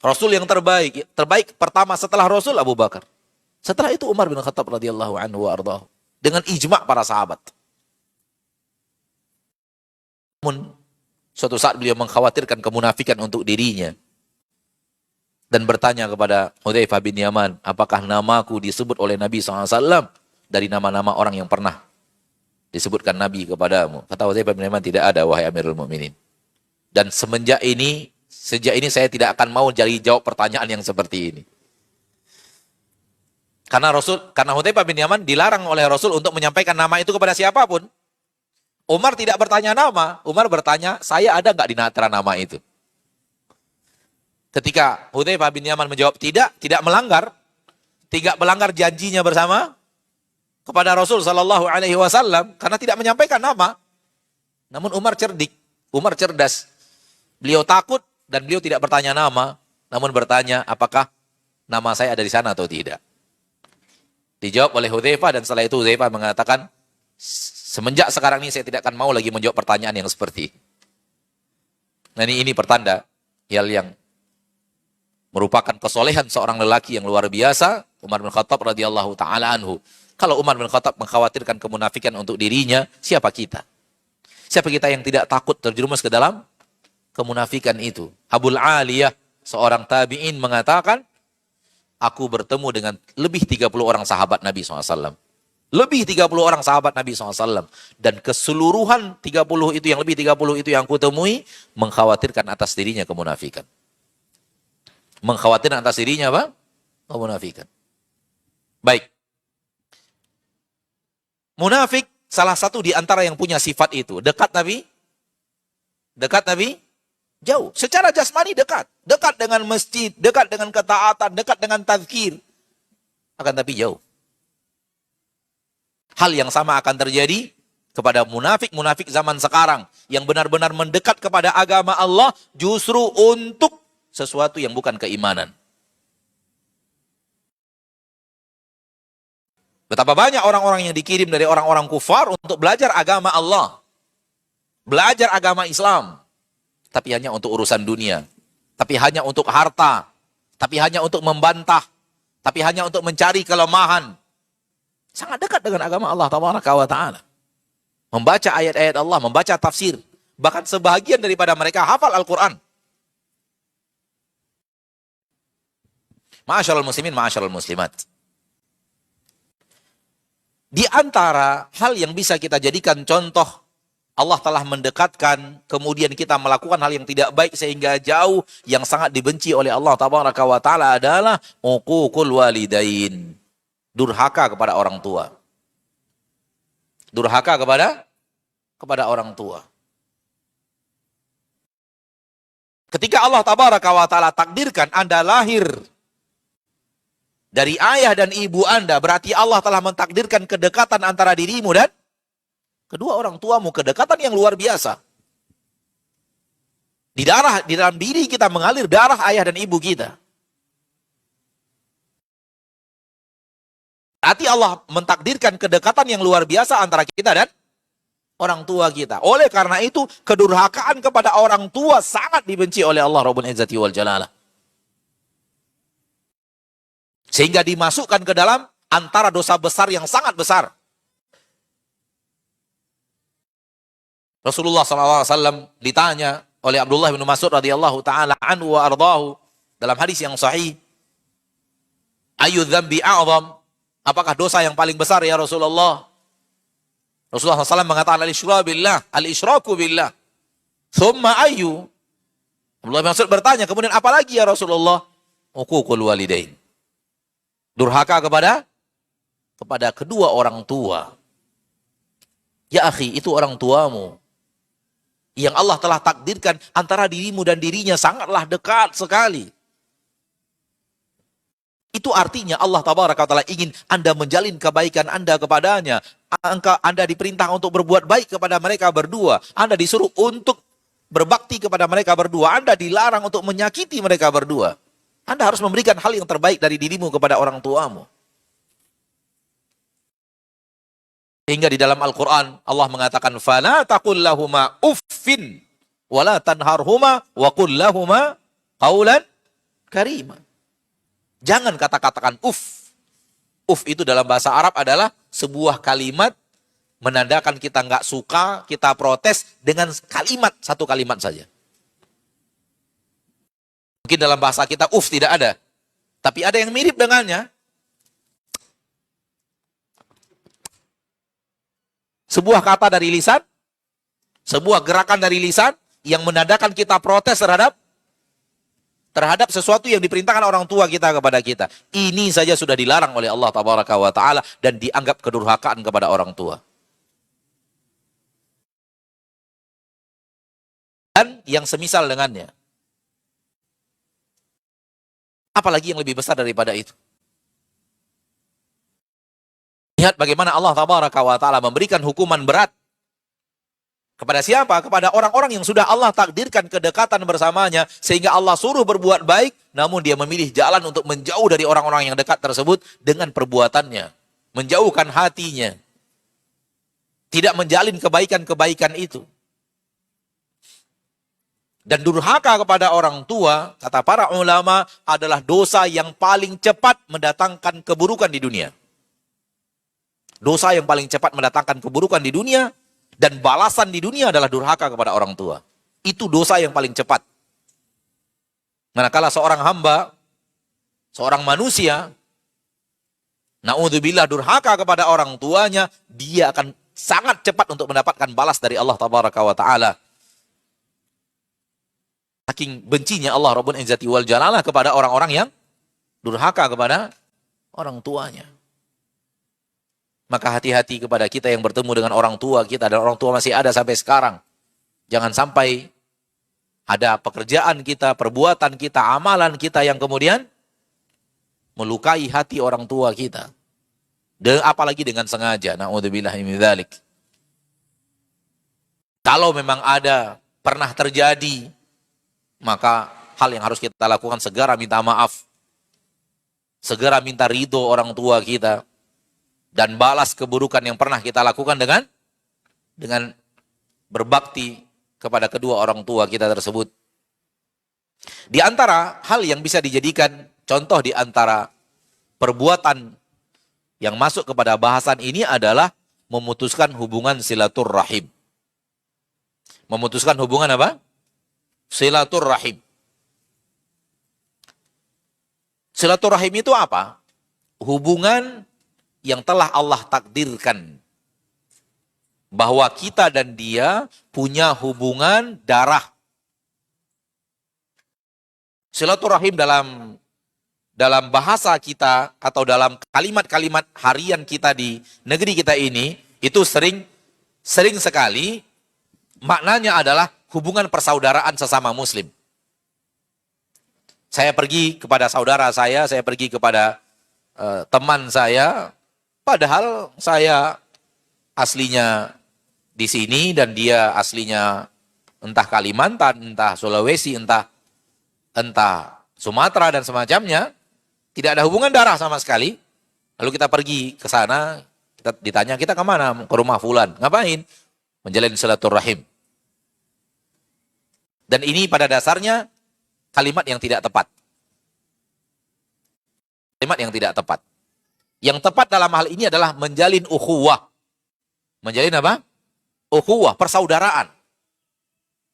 Rasul yang terbaik pertama setelah Rasul Abu Bakar. Setelah itu Umar bin Khattab radhiyallahu anhu wa ardhahu. Dengan ijma' para sahabat. Namun suatu saat beliau mengkhawatirkan kemunafikan untuk dirinya. Dan bertanya kepada Hudzaifah bin Yaman, apakah namaku disebut oleh Nabi SAW dari nama-nama orang yang pernah disebutkan Nabi kepadamu? Kata Hudzaifah bin Yaman, tidak ada wahai Amirul Mukminin. Dan sejak ini saya tidak akan mau jadi jawab pertanyaan yang seperti ini. Karena Hudzaifah bin Yaman dilarang oleh Rasul untuk menyampaikan nama itu kepada siapapun. Umar tidak bertanya nama, Umar bertanya, saya ada nggak di antara nama itu? Ketika Hudzaifah bin Yaman menjawab tidak melanggar janjinya bersama kepada Rasul Sallallahu Alaihi Wasallam karena tidak menyampaikan nama. Namun Umar cerdas. Beliau takut dan beliau tidak bertanya nama, namun bertanya apakah nama saya ada di sana atau tidak. Dijawab oleh Hudzaifah dan setelah itu Hudzaifah mengatakan, semenjak sekarang ini saya tidak akan mau lagi menjawab pertanyaan yang seperti ini. Nah ini pertanda yang merupakan kesolehan seorang lelaki yang luar biasa, Umar bin Khattab radhiyallahu taala anhu. Kalau Umar bin Khattab mengkhawatirkan kemunafikan untuk dirinya, siapa kita? Siapa kita yang tidak takut terjerumus ke dalam kemunafikan itu? Abul Aliyah, seorang tabi'in mengatakan, aku bertemu dengan lebih 30 orang sahabat Nabi SAW. Lebih 30 orang sahabat Nabi SAW. Dan keseluruhan 30 itu, yang lebih 30 itu yang aku temui, mengkhawatirkan atas dirinya kemunafikan. Mengkhawatirkan atas dirinya apa? Kemunafikan. Baik. Munafik salah satu di antara yang punya sifat itu. Dekat Nabi. Jauh. Secara jasmani dekat. Dekat dengan masjid, dekat dengan ketaatan, dekat dengan tazkir. Akan tapi jauh. Hal yang sama akan terjadi kepada munafik-munafik zaman sekarang. Yang benar-benar mendekat kepada agama Allah justru untuk sesuatu yang bukan keimanan. Betapa banyak orang-orang yang dikirim dari orang-orang kufar untuk belajar agama Allah. Belajar agama Islam. Tapi hanya untuk urusan dunia. Tapi hanya untuk harta. Tapi hanya untuk membantah. Tapi hanya untuk mencari kelemahan. Sangat dekat dengan agama Allah Tabaraka wa Ta'ala. Membaca ayat-ayat Allah, membaca tafsir. Bahkan sebahagian daripada mereka hafal Al-Quran. Ma'asyarul muslimin, ma'asyarul muslimat. Di antara hal yang bisa kita jadikan contoh, Allah telah mendekatkan, kemudian kita melakukan hal yang tidak baik sehingga jauh, yang sangat dibenci oleh Allah Tabaraka wa Ta'ala adalah uququl walidain. Durhaka kepada orang tua. Durhaka kepada orang tua. Ketika Allah Tabaraka wa Ta'ala takdirkan Anda lahir dari ayah dan ibu Anda, berarti Allah telah mentakdirkan kedekatan antara dirimu dan kedua orang tuamu, kedekatan yang luar biasa. Di dalam diri kita mengalir darah ayah dan ibu kita. Berarti Allah mentakdirkan kedekatan yang luar biasa antara kita dan orang tua kita. Oleh karena itu, kedurhakaan kepada orang tua sangat dibenci oleh Allah Rabbul Izzati wal Jalalah. Sehingga dimasukkan ke dalam antara dosa besar yang sangat besar. Rasulullah SAW ditanya oleh Abdullah bin Mas'ud radhiyallahu taala anhu wa ardahu dalam hadis yang sahih, ayu dzambi a'zam, apakah dosa yang paling besar ya Rasulullah? Rasulullah SAW mengatakan al-isyraku billah. Thumma ayu? Abdullah bin Mas'ud bertanya, kemudian apa lagi ya Rasulullah? Uququl walidain. Durhaka kepada kedua orang tua. Ya akhi, itu orang tuamu. Yang Allah telah takdirkan antara dirimu dan dirinya sangatlah dekat sekali. Itu artinya Allah Tabaraka wa Ta'ala ingin Anda menjalin kebaikan Anda kepadanya. Anda diperintah untuk berbuat baik kepada mereka berdua. Anda disuruh untuk berbakti kepada mereka berdua. Anda dilarang untuk menyakiti mereka berdua. Anda harus memberikan hal yang terbaik dari dirimu kepada orang tuamu. Hingga di dalam Al-Quran Allah mengatakan fala taqul lahuma uffin wala tanharhuma wa qul lahuma qaulan karima. Jangan katakan uff. Uff itu dalam bahasa Arab adalah sebuah kalimat menandakan kita nggak suka, kita protes dengan kalimat, satu kalimat saja. Mungkin dalam bahasa kita uff tidak ada, tapi ada yang mirip dengannya. Sebuah kata dari lisan, sebuah gerakan dari lisan yang menandakan kita protes terhadap sesuatu yang diperintahkan orang tua kita kepada kita. Ini saja sudah dilarang oleh Allah Tabaraka wa Ta'ala dan dianggap kedurhakaan kepada orang tua. Dan yang semisal dengannya. Apalagi yang lebih besar daripada itu. Lihat bagaimana Allah Tabaraka wa Ta'ala memberikan hukuman berat. Kepada siapa? Kepada orang-orang yang sudah Allah takdirkan kedekatan bersamanya. Sehingga Allah suruh berbuat baik. Namun dia memilih jalan untuk menjauh dari orang-orang yang dekat tersebut dengan perbuatannya. Menjauhkan hatinya. Tidak menjalin kebaikan-kebaikan itu. Dan durhaka kepada orang tua, kata para ulama, adalah dosa yang paling cepat mendatangkan keburukan di dunia. Dosa yang paling cepat mendatangkan keburukan di dunia dan balasan di dunia adalah durhaka kepada orang tua. Itu dosa yang paling cepat. Manakala seorang hamba, seorang manusia, naudzubillah durhaka kepada orang tuanya, dia akan sangat cepat untuk mendapatkan balas dari Allah Tabaraka wa Ta'ala. Saking bencinya Allah Rabbul Izzati wal Jalalah kepada orang-orang yang durhaka kepada orang tuanya. Maka hati-hati kepada kita yang bertemu dengan orang tua kita dan orang tua masih ada sampai sekarang. Jangan sampai Ada pekerjaan kita, perbuatan kita, amalan kita yang kemudian melukai hati orang tua kita. Apalagi dengan sengaja. Na'udzubillahi min dzalik. Kalau memang ada, pernah terjadi, maka hal yang harus kita lakukan segera minta maaf. Segera minta ridho orang tua kita. Dan balas keburukan yang pernah kita lakukan dengan berbakti kepada kedua orang tua kita tersebut. Di antara hal yang bisa dijadikan contoh di antara perbuatan yang masuk kepada bahasan ini adalah memutuskan hubungan silaturrahim. Memutuskan hubungan apa? Silaturrahim. Silaturrahim itu apa? Hubungan yang telah Allah takdirkan bahwa kita dan dia punya hubungan darah. Silaturahim dalam bahasa kita atau dalam kalimat-kalimat harian kita di negeri kita ini itu sering sekali maknanya adalah hubungan persaudaraan sesama muslim. Saya pergi kepada saudara saya pergi kepada teman saya, padahal saya aslinya di sini dan dia aslinya entah Kalimantan, entah Sulawesi, entah Sumatera dan semacamnya, tidak ada hubungan darah sama sekali. Lalu kita pergi ke sana, kita ditanya, kita kemana? Ke rumah fulan. Ngapain? Menjalin silaturahim. Dan ini pada dasarnya kalimat yang tidak tepat. Kalimat yang tidak tepat. Yang tepat dalam hal ini adalah menjalin ukhuwah. Menjalin apa? Ukhuwah, persaudaraan.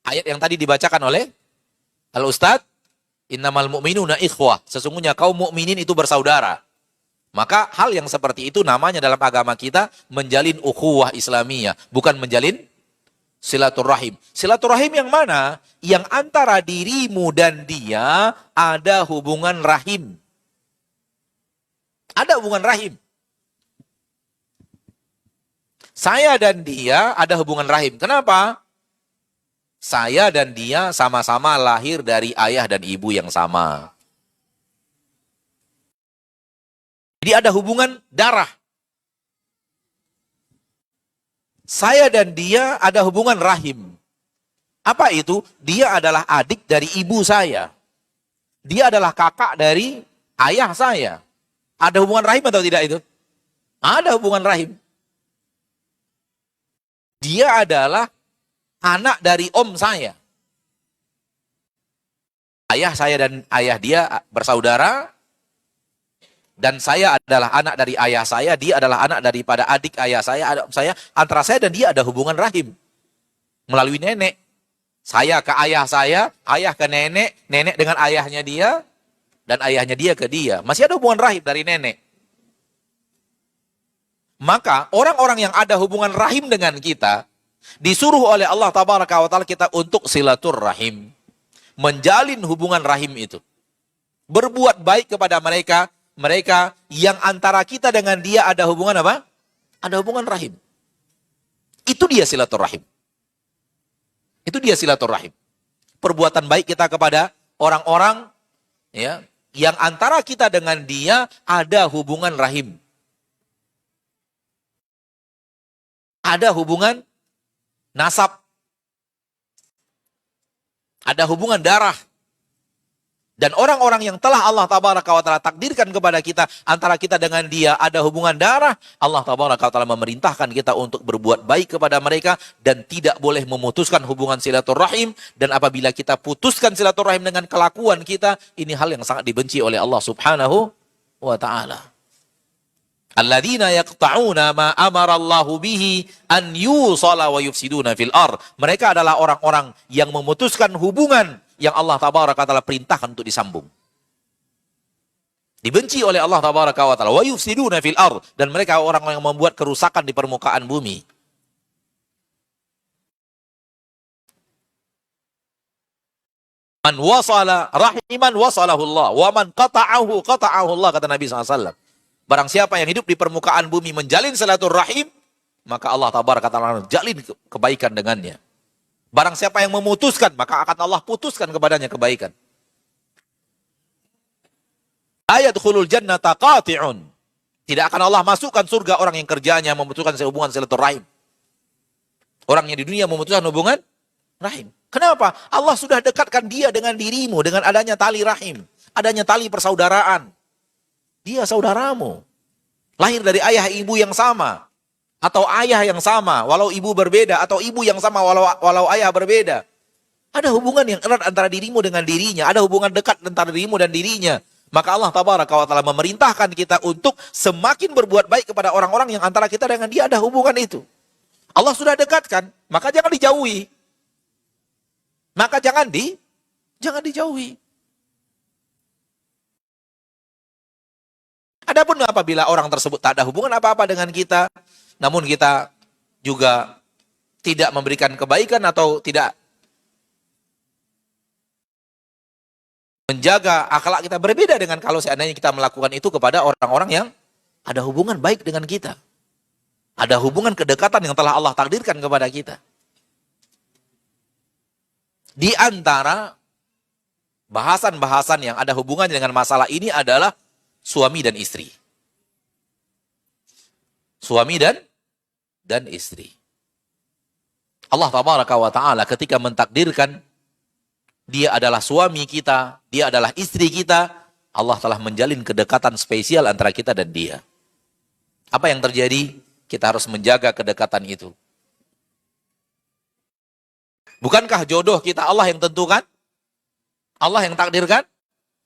Ayat yang tadi dibacakan oleh Al-Ustadz, innamal mu'minuna ikhwah. Sesungguhnya kaum mukminin itu bersaudara. Maka hal yang seperti itu namanya dalam agama kita menjalin ukhuwah Islamiyah, bukan menjalin silaturahim. Silaturahim yang mana? Yang antara dirimu dan dia ada hubungan rahim. Ada hubungan rahim. Saya dan dia ada hubungan rahim. Kenapa? Saya dan dia sama-sama lahir dari ayah dan ibu yang sama. Jadi ada hubungan darah. Saya dan dia ada hubungan rahim. Apa itu? Dia adalah adik dari ibu saya. Dia adalah kakak dari ayah saya. Ada hubungan rahim atau tidak itu? Ada hubungan rahim. Dia adalah anak dari om saya. Ayah saya dan ayah dia bersaudara. Dan saya adalah anak dari ayah saya. Dia adalah anak daripada adik ayah saya, om saya. Antara saya dan dia ada hubungan rahim. Melalui nenek. Saya ke ayah saya, ayah ke nenek, nenek dengan ayahnya dia, dan ayahnya dia ke dia. Masih ada hubungan rahim dari nenek. Maka orang-orang yang ada hubungan rahim dengan kita, disuruh oleh Allah Tabaraka wa Ta'ala kita untuk silaturrahim. Menjalin hubungan rahim itu. Berbuat baik kepada mereka yang antara kita dengan dia ada hubungan apa? Ada hubungan rahim. Itu dia silaturrahim. Itu dia silaturrahim. Perbuatan baik kita kepada orang-orang ya, yang antara kita dengan dia ada hubungan rahim. Ada hubungan nasab. Ada hubungan darah. Dan orang-orang yang telah Allah Tabaraka wa Ta'ala takdirkan kepada kita, antara kita dengan dia ada hubungan darah, Allah Tabaraka wa Ta'ala memerintahkan kita untuk berbuat baik kepada mereka dan tidak boleh memutuskan hubungan silaturahim. Dan apabila kita putuskan silaturahim dengan kelakuan kita, ini hal yang sangat dibenci oleh Allah Subhanahu wa Ta'ala. Alladzina yaqta'una ma amarallahu bihi an yusala wa yufsiduna fil ard. Mereka adalah orang-orang yang memutuskan hubungan yang Allah Tabaraka wa Ta'ala perintahkan untuk disambung. Dibenci oleh Allah Tabaraka wa Ta'ala. Wa yufsiduna fil ard. Dan mereka orang yang membuat kerusakan di permukaan bumi. Man wasala rahiman wasalahu Allah. Wa man qata'ahu qata'ahu Allah. Kata Nabi SAW. Barang siapa yang hidup di permukaan bumi menjalin silaturahim, maka Allah Tabaraka wa Ta'ala jalin kebaikan dengannya. Barang siapa yang memutuskan, maka akan Allah putuskan kepadanya kebaikan. Ayadkhulul jannata qati'un. Tidak akan Allah masukkan surga orang yang kerjanya memutuskan hubungan silaturahim. Orang yang di dunia memutuskan hubungan rahim. Kenapa? Allah sudah dekatkan dia dengan dirimu dengan adanya tali rahim, adanya tali persaudaraan. Dia saudaramu. Lahir dari ayah ibu yang sama, atau ayah yang sama walau ibu berbeda, atau ibu yang sama walau ayah berbeda. Ada hubungan yang erat antara dirimu dengan dirinya, ada hubungan dekat antara dirimu dan dirinya. Maka Allah Tabaraka wa Ta'ala memerintahkan kita untuk semakin berbuat baik kepada orang-orang yang antara kita dengan dia ada hubungan itu. Allah sudah dekatkan, maka jangan dijauhi. Maka jangan dijauhi. Adapun apabila orang tersebut tak ada hubungan apa-apa dengan kita, namun kita juga tidak memberikan kebaikan atau tidak menjaga akhlak kita, berbeda dengan kalau seandainya kita melakukan itu kepada orang-orang yang ada hubungan baik dengan kita. Ada hubungan kedekatan yang telah Allah takdirkan kepada kita. Di antara bahasan-bahasan yang ada hubungannya dengan masalah ini adalah suami dan istri. Suami dan istri. Allah Tabaraka wa Ta'ala ketika mentakdirkan dia adalah suami kita, dia adalah istri kita, Allah telah menjalin kedekatan spesial antara kita dan dia. Apa yang terjadi? Kita harus menjaga kedekatan itu. Bukankah jodoh kita Allah yang tentukan? Allah yang takdirkan?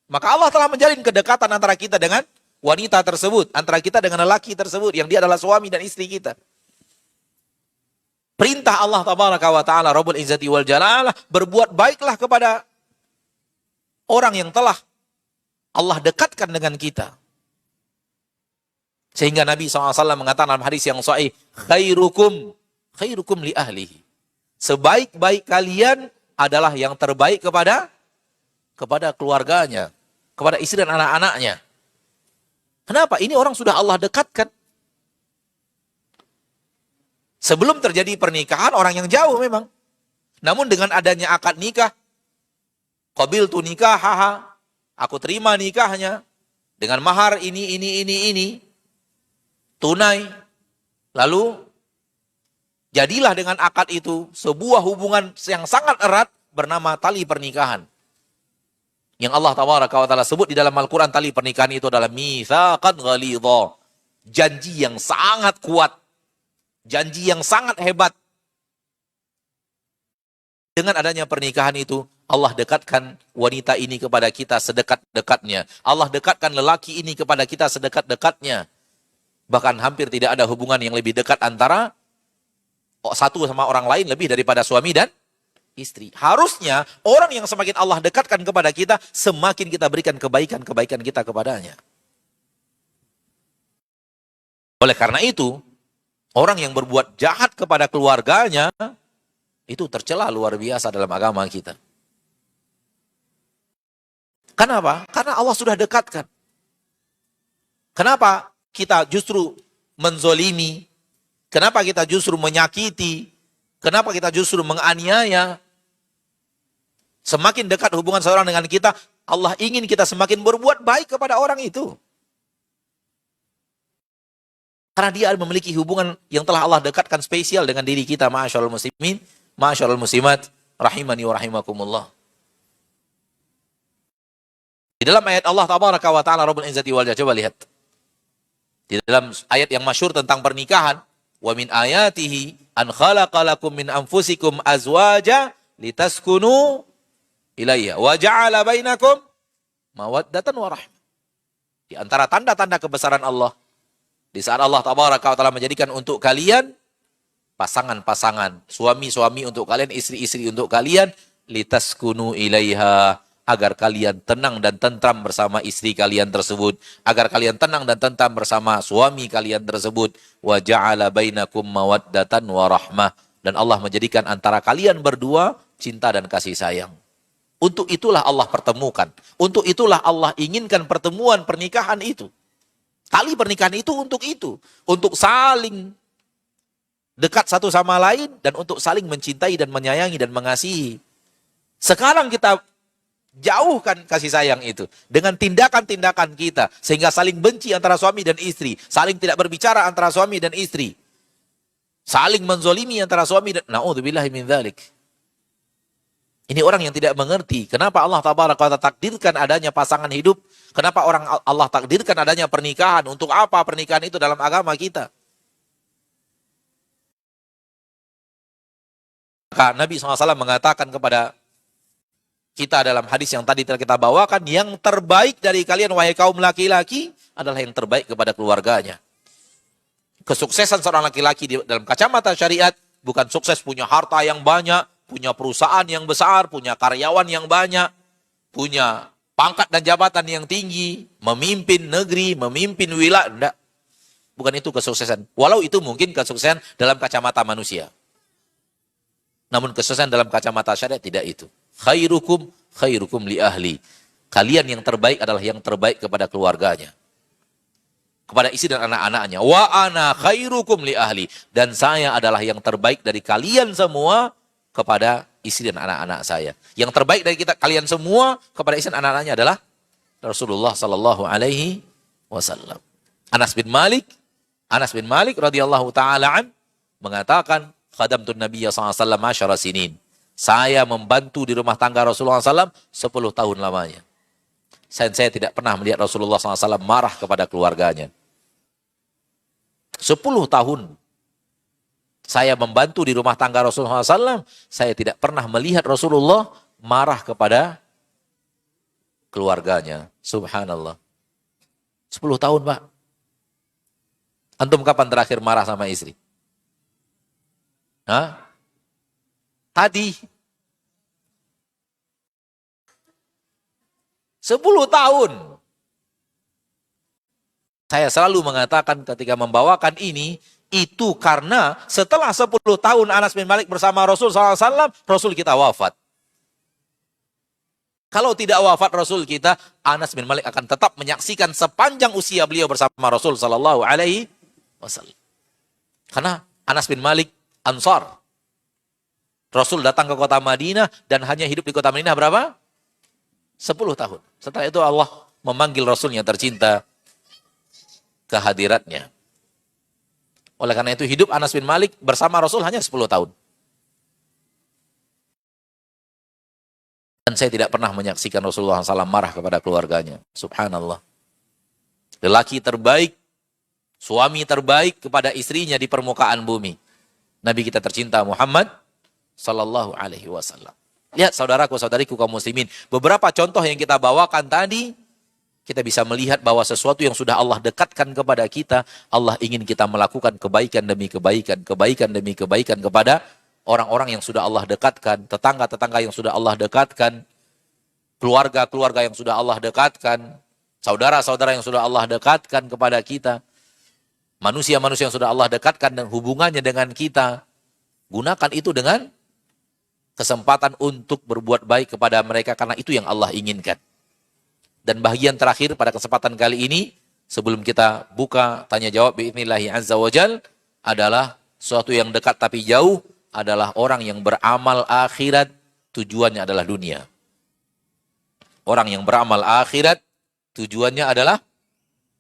Maka Allah telah menjalin kedekatan antara kita dengan wanita tersebut, antara kita dengan lelaki tersebut, yang dia adalah suami dan istri kita. Perintah Allah Tabaraka wa Ta'ala Rabbul Izzati wal Jalalah, berbuat baiklah kepada orang yang telah Allah dekatkan dengan kita. Sehingga Nabi SAW mengatakan dalam hadis yang sahih, khairukum li ahlihi. Sebaik-baik kalian adalah yang terbaik kepada keluarganya, kepada istri dan anak-anaknya. Kenapa? Ini orang sudah Allah dekatkan. Sebelum terjadi pernikahan, orang yang jauh memang. Namun dengan adanya akad nikah, qabiltu nikahaha, aku terima nikahnya, dengan mahar ini, tunai. Lalu, jadilah dengan akad itu sebuah hubungan yang sangat erat bernama tali pernikahan. Yang Allah Tabaraka wa Ta'ala sebut di dalam Al-Quran, tali pernikahan itu adalah mitsaqan ghalidha. Janji yang sangat kuat. Janji yang sangat hebat. Dengan adanya pernikahan itu, Allah dekatkan wanita ini kepada kita sedekat-dekatnya. Allah dekatkan lelaki ini kepada kita sedekat-dekatnya. Bahkan hampir tidak ada hubungan yang lebih dekat antara satu sama orang lain lebih daripada suami dan istri. Harusnya orang yang semakin Allah dekatkan kepada kita, semakin kita berikan kebaikan-kebaikan kita kepadanya. Oleh karena itu, orang yang berbuat jahat kepada keluarganya, itu tercela luar biasa dalam agama kita. Kenapa? Karena Allah sudah dekatkan. Kenapa kita justru menzolimi? Kenapa kita justru menyakiti? Kenapa kita justru menganiaya? Semakin dekat hubungan seorang dengan kita, Allah ingin kita semakin berbuat baik kepada orang itu. Karena dia memiliki hubungan yang telah Allah dekatkan spesial dengan diri kita. Ma'asyarul muslimin, ma'asyarul muslimat, rahimani wa rahimakumullah. Di dalam ayat Allah Tabaraka wa Ta'ala Rabbul Izzati wal Jalalah, coba lihat. Di dalam ayat yang masyhur tentang pernikahan, wa min ayatihi an khalaqalakum min anfusikum azwaja litaskunu ilayya wa ja'ala bainakum mawaddatan wa rahmah. Di antara tanda-tanda kebesaran Allah, di saat Allah Tabaraka wa Ta'ala menjadikan untuk kalian pasangan-pasangan, suami-suami untuk kalian, istri-istri untuk kalian, litaskunu ilaiha, agar kalian tenang dan tentram bersama istri kalian tersebut, agar kalian tenang dan tentram bersama suami kalian tersebut. Wa ja'ala bainakum mawaddatan wa rahmah, dan Allah menjadikan antara kalian berdua cinta dan kasih sayang. Untuk itulah Allah pertemukan, untuk itulah Allah inginkan pertemuan pernikahan itu. Tali pernikahan itu, untuk saling dekat satu sama lain, dan untuk saling mencintai dan menyayangi dan mengasihi. Sekarang kita jauhkan kasih sayang itu dengan tindakan-tindakan kita, sehingga saling benci antara suami dan istri, saling tidak berbicara antara suami dan istri, saling menzolimi antara suami dan na'udzubillahi min dzalik. Ini orang yang tidak mengerti kenapa Allah tabaraka wa ta'ala takdirkan adanya pasangan hidup, kenapa Allah takdirkan adanya pernikahan, untuk apa pernikahan itu dalam agama kita. Maka Nabi SAW mengatakan kepada kita dalam hadis yang tadi telah kita bawakan, yang terbaik dari kalian wahai kaum laki-laki adalah yang terbaik kepada keluarganya. Kesuksesan seorang laki-laki dalam kacamata syariat bukan sukses punya harta yang banyak, punya perusahaan yang besar, punya karyawan yang banyak, punya pangkat dan jabatan yang tinggi, memimpin negeri, memimpin wilayah. Enggak. Bukan itu kesuksesan. Walau itu mungkin kesuksesan dalam kacamata manusia. Namun kesuksesan dalam kacamata syariat tidak itu. Khairukum li ahli. Kalian yang terbaik adalah yang terbaik kepada keluarganya, kepada istri dan anak-anaknya. Wa ana khairukum li ahli. Dan saya adalah yang terbaik dari kalian semua kepada istri dan anak-anak saya. Yang terbaik dari kalian semua kepada istri dan anak-anaknya adalah Rasulullah sallallahu alaihi wasallam. Anas bin Malik radhiyallahu taala an mengatakan, khadamtun nabiyya sallallahu alaihi wasallam 10 sinin. Saya membantu di rumah tangga Rasulullah SAW 10 tahun lamanya. Saya tidak pernah melihat Rasulullah SAW marah kepada keluarganya. 10 tahun saya membantu di rumah tangga Rasulullah SAW, saya tidak pernah melihat Rasulullah marah kepada keluarganya. Subhanallah. 10 tahun, Pak. Antum kapan terakhir marah sama istri? Hah? Tadi. 10 tahun. Saya selalu mengatakan ketika membawakan ini, itu karena setelah 10 tahun Anas bin Malik bersama Rasul SAW, Rasul kita wafat. Kalau tidak wafat Rasul kita, Anas bin Malik akan tetap menyaksikan sepanjang usia beliau bersama Rasul SAW. Karena Anas bin Malik Ansar. Rasul datang ke kota Madinah dan hanya hidup di kota Madinah berapa? 10 tahun. Setelah itu Allah memanggil Rasulnya tercinta ke hadiratnya. Oleh karena itu hidup Anas bin Malik bersama Rasul hanya 10 tahun. Dan saya tidak pernah menyaksikan Rasulullah SAW marah kepada keluarganya. Subhanallah. Lelaki terbaik, suami terbaik kepada istrinya di permukaan bumi. Nabi kita tercinta Muhammad Sallallahu Alaihi Wasallam. Lihat saudaraku, saudariku kaum muslimin, beberapa contoh yang kita bawakan tadi, kita bisa melihat bahwa sesuatu yang sudah Allah dekatkan kepada kita, Allah ingin kita melakukan kebaikan demi kebaikan, kebaikan demi kebaikan kepada orang-orang yang sudah Allah dekatkan, tetangga-tetangga yang sudah Allah dekatkan, keluarga-keluarga yang sudah Allah dekatkan, saudara-saudara yang sudah Allah dekatkan kepada kita, manusia-manusia yang sudah Allah dekatkan dan hubungannya dengan kita. Gunakan itu dengan kesempatan untuk berbuat baik kepada mereka, karena itu yang Allah inginkan. Dan bagian terakhir pada kesempatan kali ini, sebelum kita buka tanya jawab bi'idnillahi azza wa jal, adalah sesuatu yang dekat tapi jauh, adalah orang yang beramal akhirat, tujuannya adalah dunia. Orang yang beramal akhirat, tujuannya adalah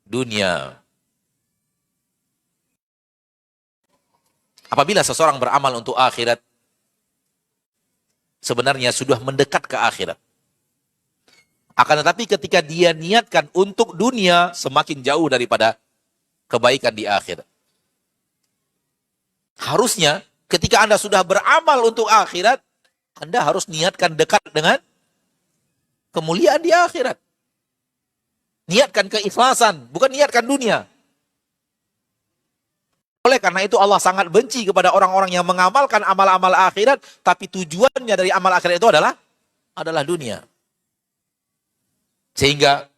dunia. Apabila seseorang beramal untuk akhirat, sebenarnya sudah mendekat ke akhirat. Akan tetapi ketika dia niatkan untuk dunia, semakin jauh daripada kebaikan di akhirat. Harusnya ketika Anda sudah beramal untuk akhirat, Anda harus niatkan dekat dengan kemuliaan di akhirat. Niatkan keikhlasan, bukan niatkan dunia. Oleh karena itu Allah sangat benci kepada orang-orang yang mengamalkan amal-amal akhirat, tapi tujuannya dari amal akhirat itu adalah dunia. Sehingga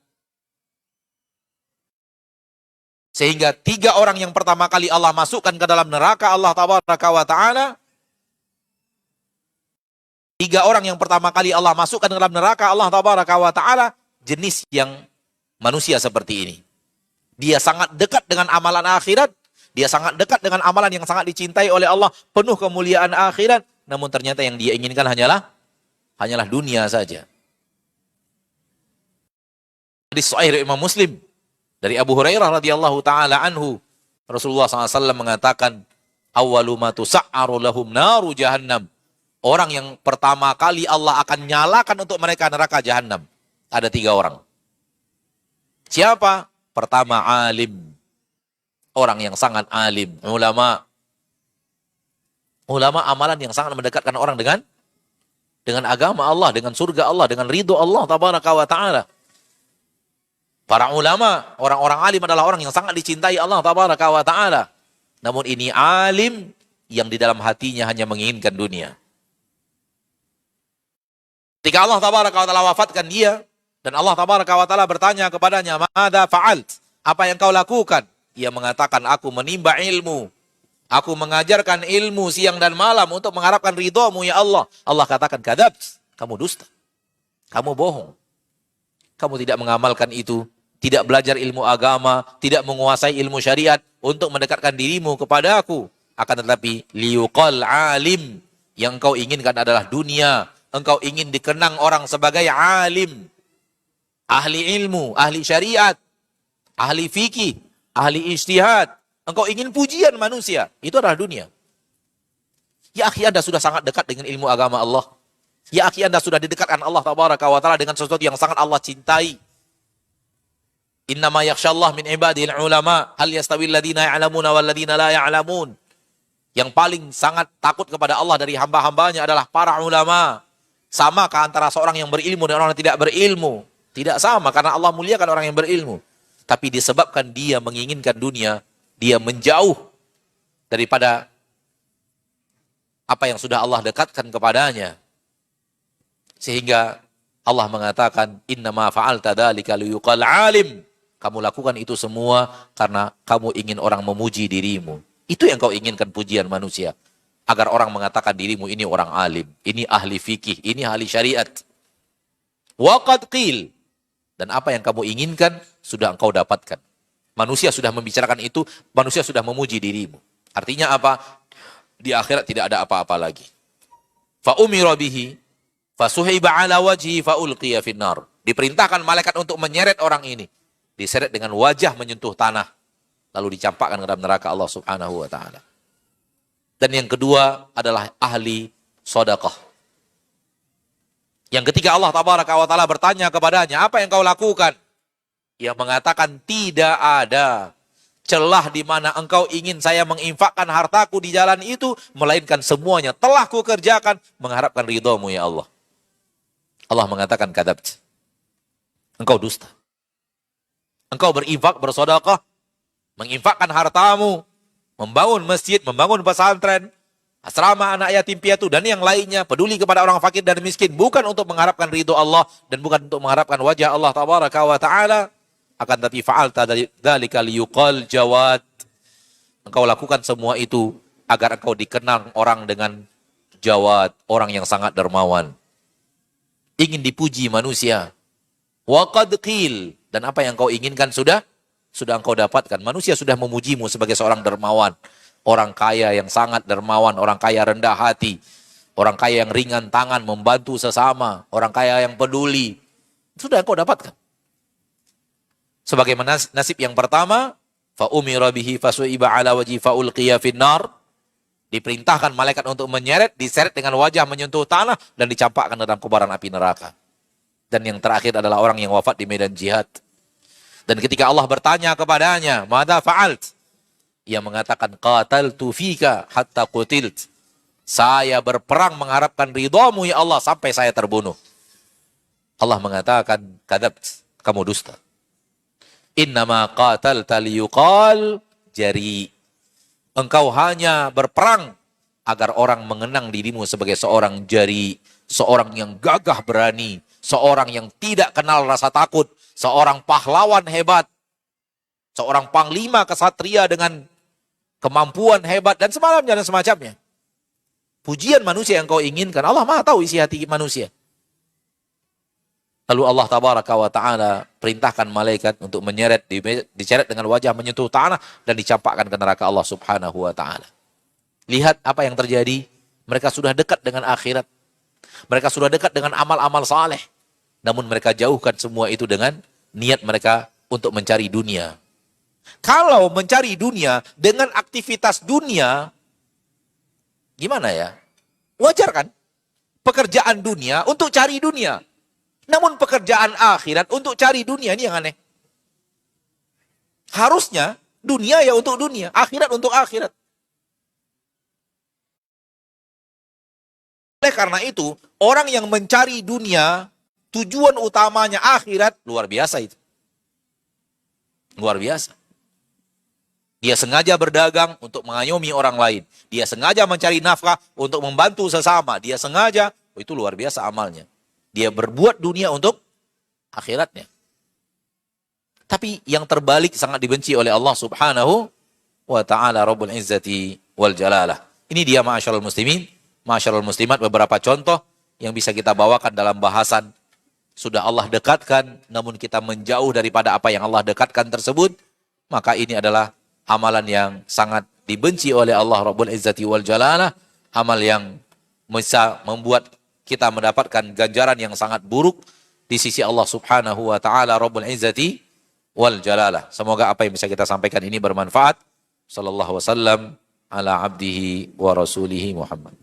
3 orang yang pertama kali Allah masukkan ke dalam neraka Allah tabaraka wa ta'ala, 3 orang yang pertama kali Allah masukkan ke dalam neraka Allah tabaraka wa ta'ala, jenis yang manusia seperti ini. Dia sangat dekat dengan amalan akhirat, dia sangat dekat dengan amalan yang sangat dicintai oleh Allah, penuh kemuliaan akhirat, namun ternyata yang dia inginkan hanyalah dunia saja. Hadis sahih Imam Muslim dari Abu Hurairah radhiyallahu taala anhu, Rasulullah SAW mengatakan, awwalu ma tusa'aru lahum naru jahannam. Orang yang pertama kali Allah akan nyalakan untuk mereka neraka jahannam. Ada 3 orang. Siapa? Pertama, alim. Orang yang sangat alim, ulama. Ulama amalan yang sangat mendekatkan orang dengan agama Allah, dengan surga Allah, dengan ridho Allah tabaraka wa ta'ala. Para ulama, orang-orang alim adalah orang yang sangat dicintai Allah tabaraka wa ta'ala. Namun ini alim yang di dalam hatinya hanya menginginkan dunia. Ketika Allah tabaraka wa ta'ala wafatkan dia, dan Allah tabaraka wa ta'ala bertanya kepadanya, "Mada fa'alt?" Apa yang kau lakukan? Ia mengatakan, aku menimba ilmu. Aku mengajarkan ilmu siang dan malam untuk mengharapkan ridhamu ya Allah. Allah katakan, "Kadzabta." Kamu dusta. Kamu bohong. Kamu tidak mengamalkan itu, tidak belajar ilmu agama, tidak menguasai ilmu syariat untuk mendekatkan dirimu kepada aku. Akan tetapi, liyuqal alim. Yang engkau inginkan adalah dunia. Engkau ingin dikenang orang sebagai alim. Ahli ilmu, ahli syariat, ahli fikih, ahli ijtihad. Engkau ingin pujian manusia. Itu adalah dunia. Ya akhi, Anda sudah sangat dekat dengan ilmu agama Allah. Ya akhi, Anda sudah didekatkan Allah tabaraka wa ta'ala dengan sesuatu yang sangat Allah cintai. Innama yakhshallah min ibadil ulama. Hal yastawil ladina ya'lamuna wal ladina la ya'lamun. Yang paling sangat takut kepada Allah dari hamba-hambanya adalah para ulama. Samakah antara seorang yang berilmu dan orang yang tidak berilmu? Tidak sama, karena Allah muliakan orang yang berilmu. Tapi disebabkan dia menginginkan dunia, dia menjauh daripada apa yang sudah Allah dekatkan kepadanya. Sehingga Allah mengatakan, "Innama fa'alta dzalika liyuqal alim." Kamu lakukan itu semua karena kamu ingin orang memuji dirimu. Itu yang kau inginkan, pujian manusia. Agar orang mengatakan dirimu ini orang alim, ini ahli fikih, ini ahli syariat. Wa qad qil. Dan apa yang kamu inginkan sudah engkau dapatkan. Manusia sudah membicarakan itu, manusia sudah memuji dirimu. Artinya apa? Di akhirat tidak ada apa-apa lagi. Fa umira bihi fasuhiba ala wajhi fa ulqiya finnar. Diperintahkan malaikat untuk menyeret orang ini. Diseret dengan wajah menyentuh tanah. Lalu dicampakkan ke dalam neraka Allah subhanahu wa ta'ala. Dan yang kedua adalah ahli sedekah. Yang ketiga Allah tabaraka wa ta'ala bertanya kepadanya, apa yang kau lakukan? Ia mengatakan, tidak ada celah di mana engkau ingin saya menginfakkan hartaku di jalan itu, melainkan semuanya telah kukerjakan mengharapkan ridhamu ya Allah. Allah mengatakan, kadzabta. Engkau dusta. Engkau berinfak, bersedekah, menginfakkan hartamu, membangun masjid, membangun pesantren, asrama anak yatim piatu, dan yang lainnya, peduli kepada orang fakir dan miskin, bukan untuk mengharapkan ridho Allah, dan bukan untuk mengharapkan wajah Allah tabaraka wa ta'ala, akan tapi fa'alta dzalika liyuqal jawad. Engkau lakukan semua itu agar engkau dikenang orang dengan jawad, orang yang sangat dermawan. Ingin dipuji manusia. Wa qad qil. Dan apa yang kau inginkan sudah engkau dapatkan. Manusia sudah memujimu sebagai seorang dermawan. Orang kaya yang sangat dermawan, orang kaya rendah hati, orang kaya yang ringan tangan, membantu sesama, orang kaya yang peduli. Sudah engkau dapatkan. Sebagaimana nasib yang pertama, fa umira bihi fasu'iba ala wajhi fa ulqiya finnar. Diperintahkan malaikat untuk menyeret, diseret dengan wajah menyentuh tanah dan dicampakkan dalam kobaran api neraka. Dan yang terakhir adalah orang yang wafat di medan jihad. Dan ketika Allah bertanya kepadanya, "Madza fa'alt?" Ia mengatakan, "Qataltu fika hatta qutilt." Saya berperang mengharapkan ridhamu ya Allah sampai saya terbunuh. Allah mengatakan, "Kadzabt." Kamu dusta. Innama qatalta liyuqal jari. Engkau hanya berperang agar orang mengenang dirimu sebagai seorang jari, seorang yang gagah berani, seorang yang tidak kenal rasa takut, seorang pahlawan hebat, seorang panglima kesatria dengan kemampuan hebat dan semacamnya. Pujian manusia yang kau inginkan, Allah Maha tahu isi hati manusia. Lalu Allah tabaraka wa ta'ala perintahkan malaikat untuk menyeret, diceret dengan wajah menyentuh tanah dan dicampakkan ke neraka Allah subhanahu wa ta'ala. Lihat apa yang terjadi. Mereka sudah dekat dengan akhirat. Mereka sudah dekat dengan amal-amal saleh. Namun mereka jauhkan semua itu dengan niat mereka untuk mencari dunia. Kalau mencari dunia dengan aktivitas dunia, gimana ya? Wajar kan? Pekerjaan dunia untuk cari dunia. Namun pekerjaan akhirat untuk cari dunia, ini yang aneh. Harusnya dunia ya untuk dunia, akhirat untuk akhirat. Oleh karena itu, orang yang mencari dunia, tujuan utamanya akhirat, luar biasa itu. Luar biasa. Dia sengaja berdagang untuk mengayomi orang lain. Dia sengaja mencari nafkah untuk membantu sesama. Dia sengaja, itu luar biasa amalnya. Dia berbuat dunia untuk akhiratnya. Tapi yang terbalik sangat dibenci oleh Allah subhanahu wa ta'ala Rabbul Izzati wal Jalalah. Ini dia ma'asyarul muslimin, ma'asyarul muslimat, beberapa contoh yang bisa kita bawakan dalam bahasan. Sudah Allah dekatkan, namun kita menjauh daripada apa yang Allah dekatkan tersebut. Maka ini adalah amalan yang sangat dibenci oleh Allah Rabbul Izzati wal Jalalah. Amal yang bisa membuat kita mendapatkan ganjaran yang sangat buruk di sisi Allah subhanahu wa ta'ala Rabbul Izzati wal Jalalah. Semoga apa yang bisa kita sampaikan ini bermanfaat. Sallallahu wasallam ala abdihi wa rasulihi Muhammad.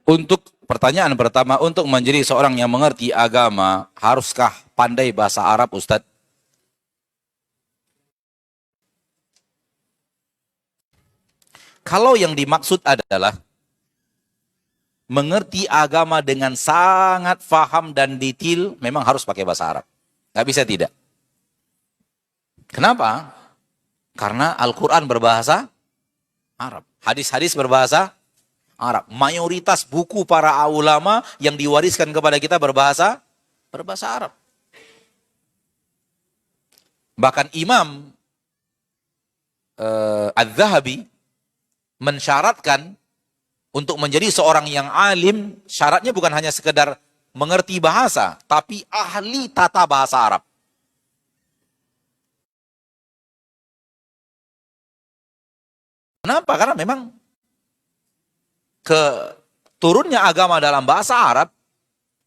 Untuk pertanyaan pertama, untuk menjadi seorang yang mengerti agama, haruskah pandai bahasa Arab, Ustadz? Kalau yang dimaksud adalah mengerti agama dengan sangat faham dan detail, memang harus pakai bahasa Arab. Nggak bisa tidak. Kenapa? Karena Al-Quran berbahasa Arab. Hadis-hadis berbahasa Arab. Mayoritas buku para ulama yang diwariskan kepada kita berbahasa Arab. Bahkan Imam Az-Zahabi mensyaratkan untuk menjadi seorang yang alim, syaratnya bukan hanya sekedar mengerti bahasa, tapi ahli tata bahasa Arab. Kenapa? Karena memang keturunnya agama dalam bahasa Arab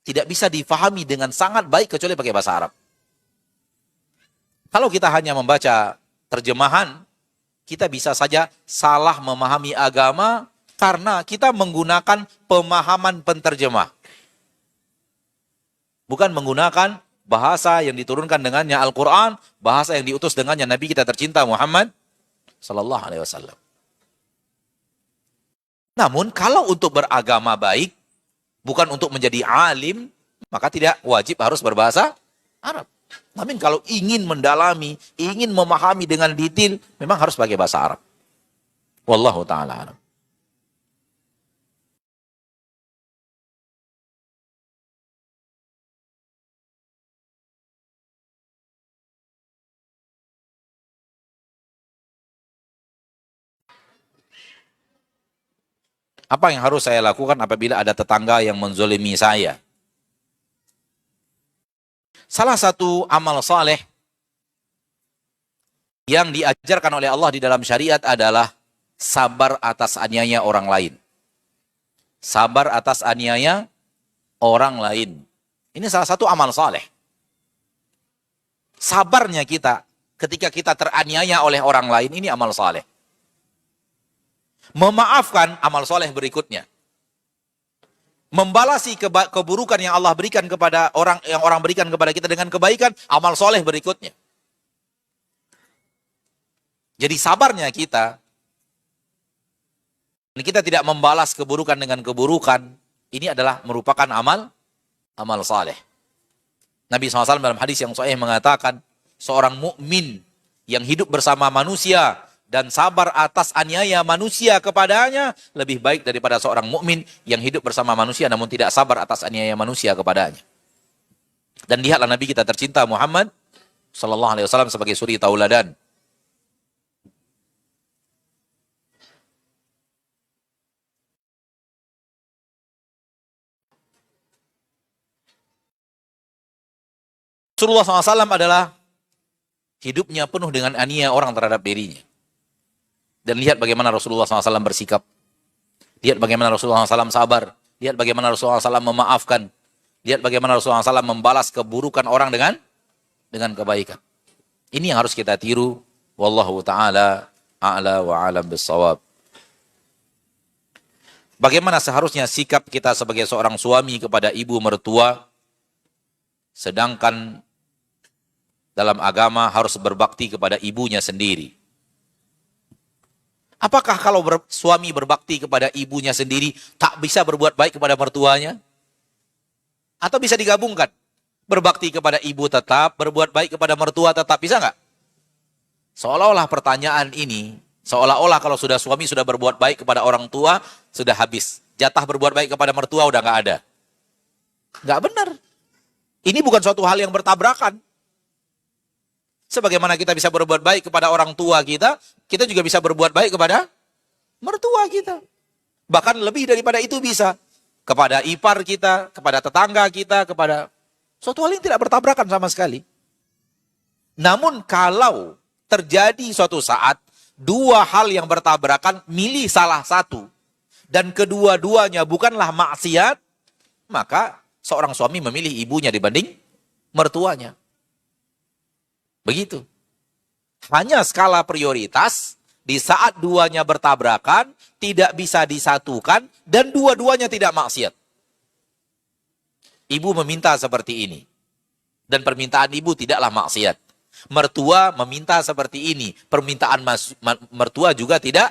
tidak bisa difahami dengan sangat baik kecuali pakai bahasa Arab. Kalau kita hanya membaca terjemahan, kita bisa saja salah memahami agama karena kita menggunakan pemahaman penterjemah. Bukan menggunakan bahasa yang diturunkan dengannya Al-Quran, bahasa yang diutus dengannya Nabi kita tercinta Muhammad Sallallahu Alaihi Wasallam. Namun kalau untuk beragama baik, bukan untuk menjadi alim, maka tidak wajib harus berbahasa Arab. Namun kalau ingin mendalami, ingin memahami dengan detail, memang harus pakai bahasa Arab. Wallahu ta'ala alam. Apa yang harus saya lakukan apabila ada tetangga yang menzolimi saya? Salah satu amal saleh yang diajarkan oleh Allah di dalam syariat adalah sabar atas aniaya orang lain. Sabar atas aniaya orang lain. Ini salah satu amal saleh. Sabarnya kita ketika kita teraniaya oleh orang lain, ini amal saleh. Memaafkan, amal soleh berikutnya. Membalasi keburukan yang Allah berikan kepada orang, yang orang berikan kepada kita dengan kebaikan, amal soleh berikutnya. Jadi sabarnya kita tidak membalas keburukan dengan keburukan, ini adalah merupakan amal saleh. Nabi SAW dalam hadis yang sahih mengatakan, seorang mukmin yang hidup bersama manusia dan sabar atas aniaya manusia kepadanya lebih baik daripada seorang mukmin yang hidup bersama manusia namun tidak sabar atas aniaya manusia kepadanya. Dan lihatlah Nabi kita tercinta Muhammad sallallahu alaihi wasallam sebagai suri tauladan. Rasulullah SAW adalah hidupnya penuh dengan aniaya orang terhadap dirinya. Dan lihat bagaimana Rasulullah SAW bersikap. Lihat bagaimana Rasulullah SAW sabar. Lihat bagaimana Rasulullah SAW memaafkan. Lihat bagaimana Rasulullah SAW membalas keburukan orang dengan kebaikan. Ini yang harus kita tiru. Wallahu ta'ala a'la wa alam bissawab. Bagaimana seharusnya sikap kita sebagai seorang suami kepada ibu mertua, sedangkan dalam agama harus berbakti kepada ibunya sendiri. Apakah kalau suami berbakti kepada ibunya sendiri tak bisa berbuat baik kepada mertuanya? Atau bisa digabungkan? Berbakti kepada ibu tetap, berbuat baik kepada mertua tetap, bisa nggak? Seolah-olah pertanyaan ini, seolah-olah kalau sudah suami sudah berbuat baik kepada orang tua, sudah habis. Jatah berbuat baik kepada mertua udah nggak ada. Nggak benar. Ini bukan suatu hal yang bertabrakan. Sebagaimana kita bisa berbuat baik kepada orang tua kita, kita juga bisa berbuat baik kepada mertua kita. Bahkan lebih daripada itu bisa. Kepada ipar kita, kepada tetangga kita, kepada suatu hal yang tidak bertabrakan sama sekali. Namun kalau terjadi suatu saat, dua hal yang bertabrakan, milih salah satu. Dan kedua-duanya bukanlah maksiat, maka seorang suami memilih ibunya dibanding mertuanya. Begitu. Hanya skala prioritas, di saat duanya bertabrakan, tidak bisa disatukan, dan dua-duanya tidak maksiat. Ibu meminta seperti ini. Dan permintaan ibu tidaklah maksiat. Mertua meminta seperti ini. Permintaan mertua juga tidak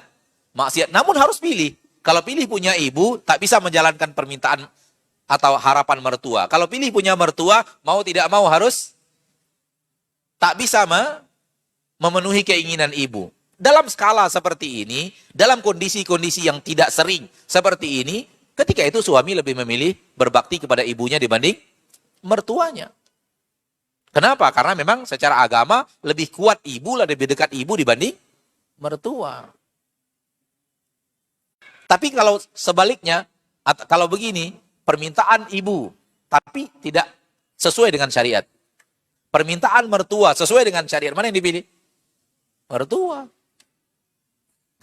maksiat. Namun harus pilih. Kalau pilih punya ibu, tak bisa menjalankan permintaan atau harapan mertua. Kalau pilih punya mertua, mau tidak mau harus tak bisa memenuhi keinginan ibu. Dalam skala seperti ini, dalam kondisi-kondisi yang tidak sering seperti ini, ketika itu suami lebih memilih berbakti kepada ibunya dibanding mertuanya. Kenapa? Karena memang secara agama lebih kuat ibu, lebih dekat ibu dibanding mertua. Tapi kalau sebaliknya, kalau begini, permintaan ibu, tapi tidak sesuai dengan syariat. Permintaan mertua sesuai dengan syariat. Mana yang dipilih? Mertua.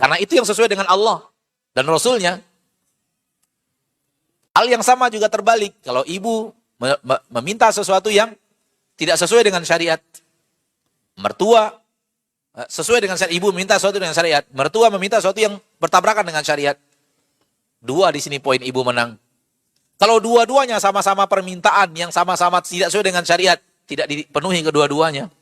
Karena itu yang sesuai dengan Allah dan Rasulnya. Hal yang sama juga terbalik. Kalau ibu meminta sesuatu yang tidak sesuai dengan syariat. Mertua sesuai dengan syariat. Ibu meminta sesuatu dengan syariat. Mertua meminta sesuatu yang bertabrakan dengan syariat. Dua di sini poin ibu menang. Kalau dua-duanya sama-sama permintaan yang sama-sama tidak sesuai dengan syariat, tidak dipenuhi kedua-duanya,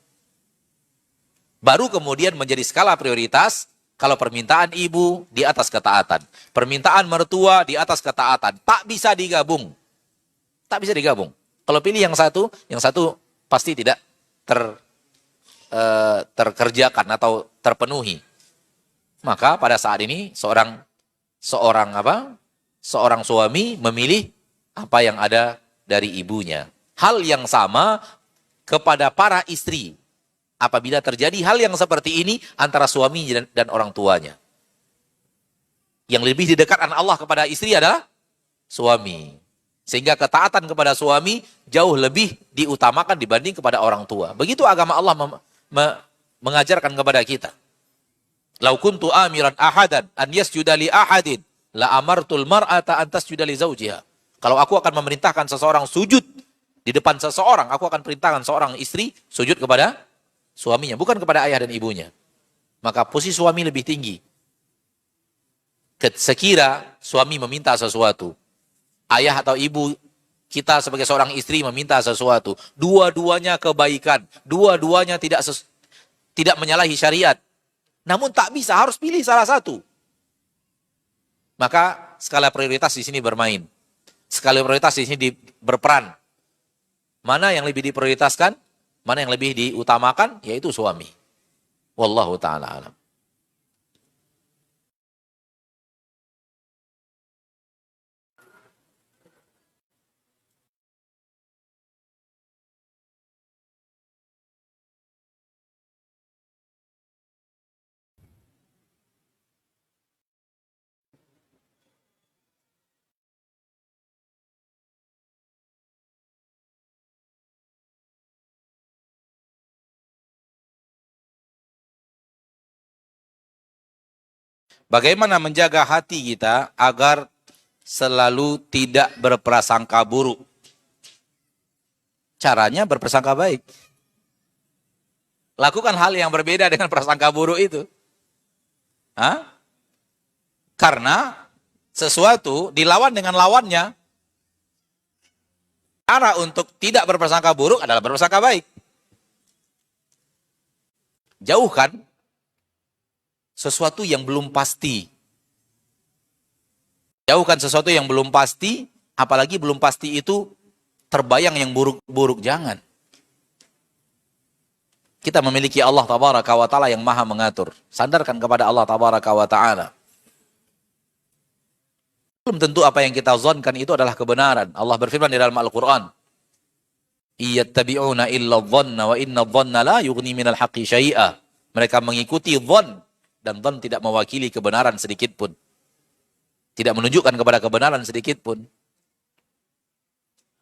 baru kemudian menjadi skala prioritas kalau permintaan ibu di atas ketaatan, permintaan mertua di atas ketaatan. Tak bisa digabung. Tak bisa digabung. Kalau pilih yang satu pasti tidak terkerjakan atau terpenuhi. Maka pada saat ini seorang suami memilih apa yang ada dari ibunya. Hal yang sama kepada para istri. Apabila terjadi hal yang seperti ini antara suami dan orang tuanya. Yang lebih didekatkan Allah kepada istri adalah suami. Sehingga ketaatan kepada suami jauh lebih diutamakan dibanding kepada orang tua. Begitu agama Allah mengajarkan kepada kita. Lau kuntu amiran ahadan an yasjuda li ahadin la amartul mar'ata an tasjuda li zawjiha. Kalau aku akan memerintahkan seseorang sujud di depan seseorang, aku akan perintahkan seorang istri sujud kepada suaminya, bukan kepada ayah dan ibunya. Maka posisi suami lebih tinggi. Sekira suami meminta sesuatu, ayah atau ibu kita sebagai seorang istri meminta sesuatu, dua-duanya kebaikan, dua-duanya tidak menyalahi syariat. Namun tak bisa, harus pilih salah satu. Maka skala prioritas di sini bermain. Skala prioritas di sini berperan. Mana yang lebih diprioritaskan, mana yang lebih diutamakan, yaitu suami. Wallahu ta'ala alam. Bagaimana menjaga hati kita agar selalu tidak berprasangka buruk? Caranya berprasangka baik. Lakukan hal yang berbeda dengan prasangka buruk itu. Karena sesuatu dilawan dengan lawannya. Cara untuk tidak berprasangka buruk adalah berprasangka baik. Jauhkan sesuatu yang belum pasti. Jauhkan sesuatu yang belum pasti, apalagi belum pasti itu terbayang yang buruk-buruk, jangan. Kita memiliki Allah Tabaraka wa Ta'ala yang maha mengatur. Sandarkan kepada Allah Tabaraka wa Ta'ala. Belum tentu apa yang kita zonkan itu adalah kebenaran. Allah berfirman di dalam Al-Quran, "Iyattabi'una illa dhanna wa inna dhanna la yughni minal haqqi syai'a." Mereka mengikuti dhann, dan dhann tidak mewakili kebenaran sedikit pun. Tidak menunjukkan kepada kebenaran sedikit pun.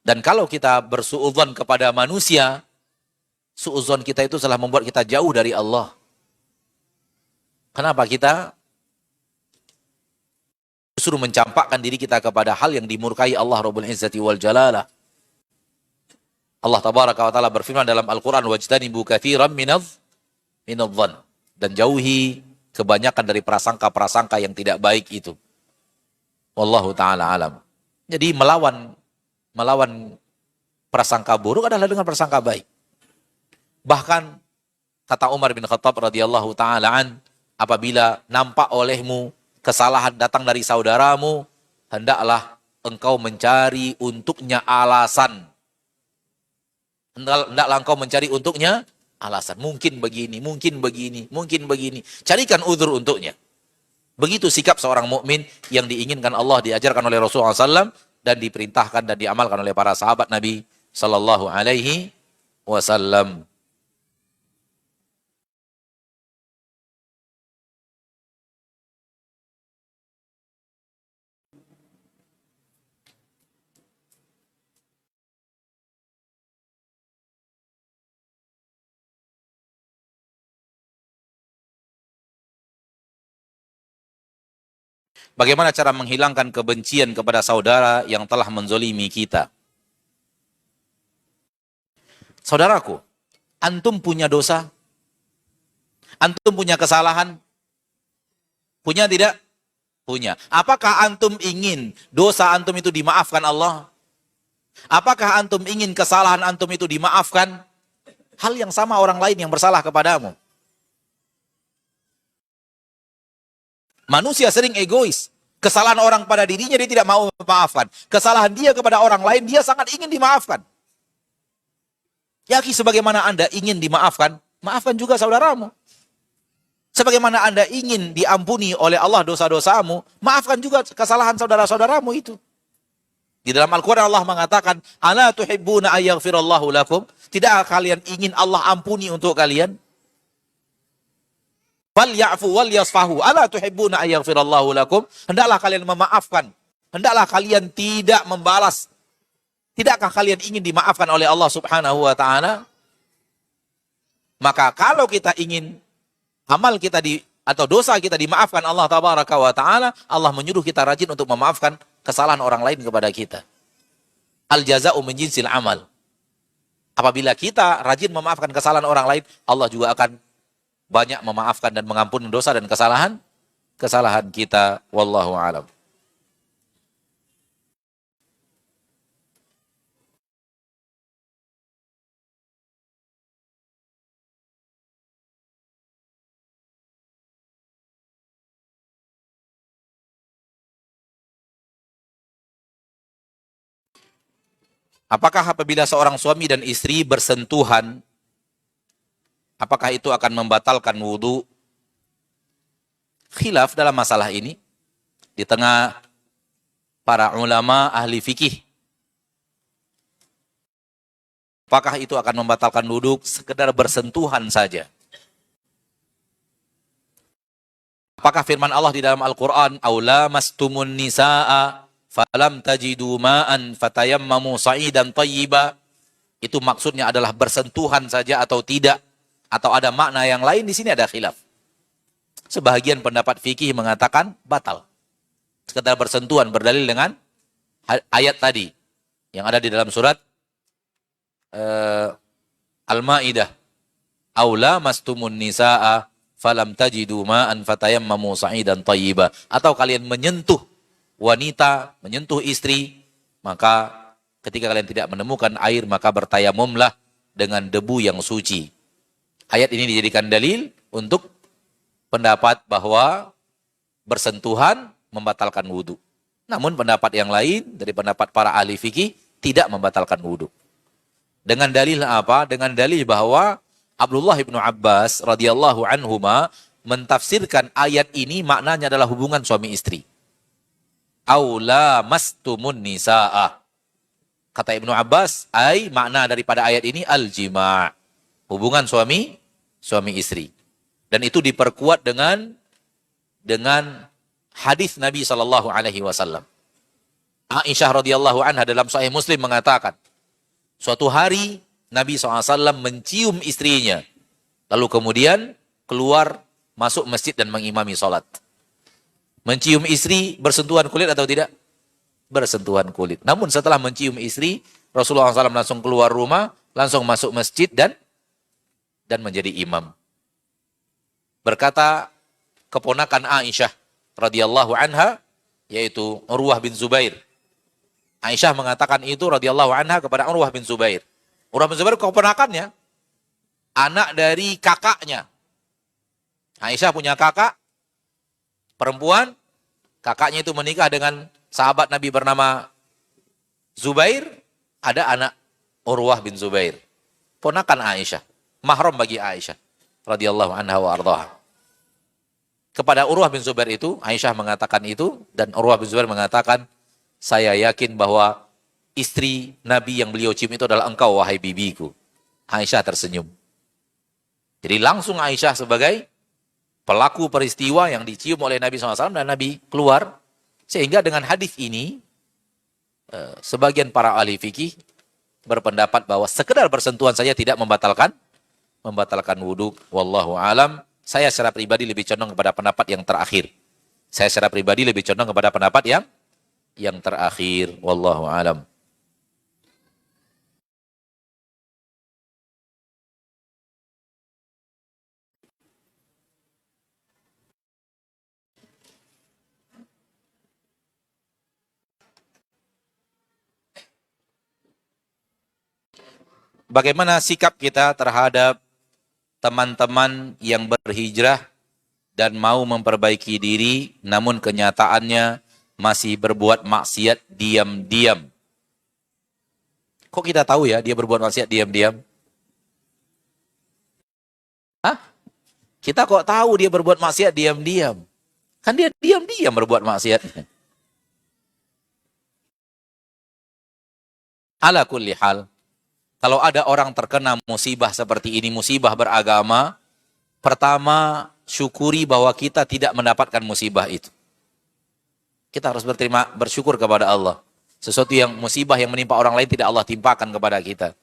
Dan kalau kita bersuudzon kepada manusia, suudzon kita itu telah membuat kita jauh dari Allah. Kenapa kita justru mencampakkan diri kita kepada hal yang dimurkai Allah Rabbul Izzati wal Jalalah. Allah Tabaraka wa Ta'ala berfirman dalam Al-Quran, "Wajtanibu katsiran minadh-dhann." Dan jauhi kebanyakan dari prasangka-prasangka yang tidak baik itu. Wallahu ta'ala alam. Jadi melawan prasangka buruk adalah dengan prasangka baik. Bahkan kata Umar bin Khattab radhiyallahu ta'ala an, apabila nampak olehmu kesalahan datang dari saudaramu, hendaklah engkau mencari untuknya alasan. Hendaklah engkau mencari untuknya alasan. Mungkin begini, mungkin begini, mungkin begini. Carikan uzur untuknya. Begitu sikap seorang mukmin yang diinginkan Allah, diajarkan oleh Rasulullah SAW, dan diperintahkan dan diamalkan oleh para sahabat Nabi Sallallahu Alaihi Wasallam. Bagaimana cara menghilangkan kebencian kepada saudara yang telah menzolimi kita? Saudaraku, antum punya dosa? Antum punya kesalahan? Punya tidak? Punya. Apakah antum ingin dosa antum itu dimaafkan Allah? Apakah antum ingin kesalahan antum itu dimaafkan? Hal yang sama orang lain yang bersalah kepadamu. Manusia sering egois. Kesalahan orang pada dirinya dia tidak mau memaafkan. Kesalahan dia kepada orang lain dia sangat ingin dimaafkan. Yaki, sebagaimana Anda ingin dimaafkan, maafkan juga saudaramu. Sebagaimana Anda ingin diampuni oleh Allah dosa-dosamu, maafkan juga kesalahan saudara-saudaramu itu. Di dalam Al-Quran Allah mengatakan, "Ala tuhibbuna ayyaghfirallahu lakum?" Tidakkah kalian ingin Allah ampuni untuk kalian? Wal ya'fu wal yasfahu, ala tuhibbuna ayyaghfirallahu lakum? Hendaklah kalian memaafkan. Hendaklah kalian tidak membalas. Tidakkah kalian ingin dimaafkan oleh Allah Subhanahu wa Ta'ala? Maka kalau kita ingin amal kita atau dosa kita dimaafkan Allah Tabaraka wa Ta'ala, Allah menyuruh kita rajin untuk memaafkan kesalahan orang lain kepada kita. Al jaza'u min jinsil amal. Apabila kita rajin memaafkan kesalahan orang lain, Allah juga akan banyak memaafkan dan mengampuni dosa dan kesalahan kita. Wallahu a'lam. Apakah apabila seorang suami dan istri bersentuhan, apakah itu akan membatalkan wudhu? Khilaf dalam masalah ini di tengah para ulama ahli fikih. Apakah itu akan membatalkan wudhu sekedar bersentuhan saja? Apakah firman Allah di dalam Al-Quran, "Aula mastumun nisa'a falam tajidu ma'an fatayammamu sa'idan tayyiba," itu maksudnya adalah bersentuhan saja atau tidak, atau ada makna yang lain? Di sini ada khilaf. Sebahagian pendapat fikih mengatakan batal. Sekedar bersentuhan, berdalil dengan ayat tadi yang ada di dalam surat Al-Maidah. Aula mastumun nisa'a falam tajidu ma'an fatayammamu sa'idan tayyiba. Atau kalian menyentuh wanita, menyentuh istri, maka ketika kalian tidak menemukan air, maka bertayamumlah dengan debu yang suci. Ayat ini dijadikan dalil untuk pendapat bahwa bersentuhan membatalkan wudhu. Namun pendapat yang lain dari pendapat para ahli fikih tidak membatalkan wudhu. Dengan dalil apa? Dengan dalil bahwa Abdullah ibnu Abbas radhiyallahu anhuma mentafsirkan ayat ini maknanya adalah hubungan suami istri. Aula mastumun nisa'a. Kata Ibnu Abbas, makna daripada ayat ini al-jima'. Hubungan suami istri. Dan itu diperkuat dengan hadis Nabi SAW. Aisyah radhiyallahu anha dalam Sahih Muslim mengatakan, suatu hari Nabi SAW mencium istrinya, lalu kemudian keluar masuk masjid dan mengimami sholat. Mencium istri bersentuhan kulit atau tidak? Bersentuhan kulit. Namun setelah mencium istri, Rasulullah SAW langsung keluar rumah, langsung masuk masjid dan menjadi imam. Berkata keponakan Aisyah radhiyallahu anha, yaitu Urwah bin Zubair. Aisyah mengatakan itu radhiyallahu anha kepada Urwah bin Zubair. Urwah bin Zubair keponakannya, anak dari kakaknya. Aisyah punya kakak perempuan, kakaknya itu menikah dengan sahabat Nabi bernama Zubair, ada anak Urwah bin Zubair, ponakan Aisyah, mahram bagi Aisyah radhiyallahu anha wa ardhaha. Kepada Urwah bin Zubair itu, Aisyah mengatakan itu, dan Urwah bin Zubair mengatakan, saya yakin bahwa istri Nabi yang beliau cium itu adalah engkau, wahai bibiku. Aisyah tersenyum. Jadi langsung Aisyah sebagai pelaku peristiwa yang dicium oleh Nabi SAW dan Nabi keluar. Sehingga dengan hadis ini, sebagian para ahli fikih berpendapat bahwa sekedar bersentuhan saja tidak membatalkan wudhu. Wallahu alam. Saya secara pribadi lebih condong kepada pendapat yang terakhir. Yang terakhir. Wallahu alam. Bagaimana sikap kita terhadap teman-teman yang berhijrah dan mau memperbaiki diri, namun kenyataannya masih berbuat maksiat diam-diam? Kok kita tahu ya dia berbuat maksiat diam-diam? Hah? Kita kok tahu dia berbuat maksiat diam-diam? Kan dia diam-diam berbuat maksiat. Ala kulli hal, kalau ada orang terkena musibah seperti ini, musibah beragama, pertama syukuri bahwa kita tidak mendapatkan musibah itu. Kita harus bersyukur kepada Allah. Sesuatu yang musibah yang menimpa orang lain tidak Allah timpakan kepada kita.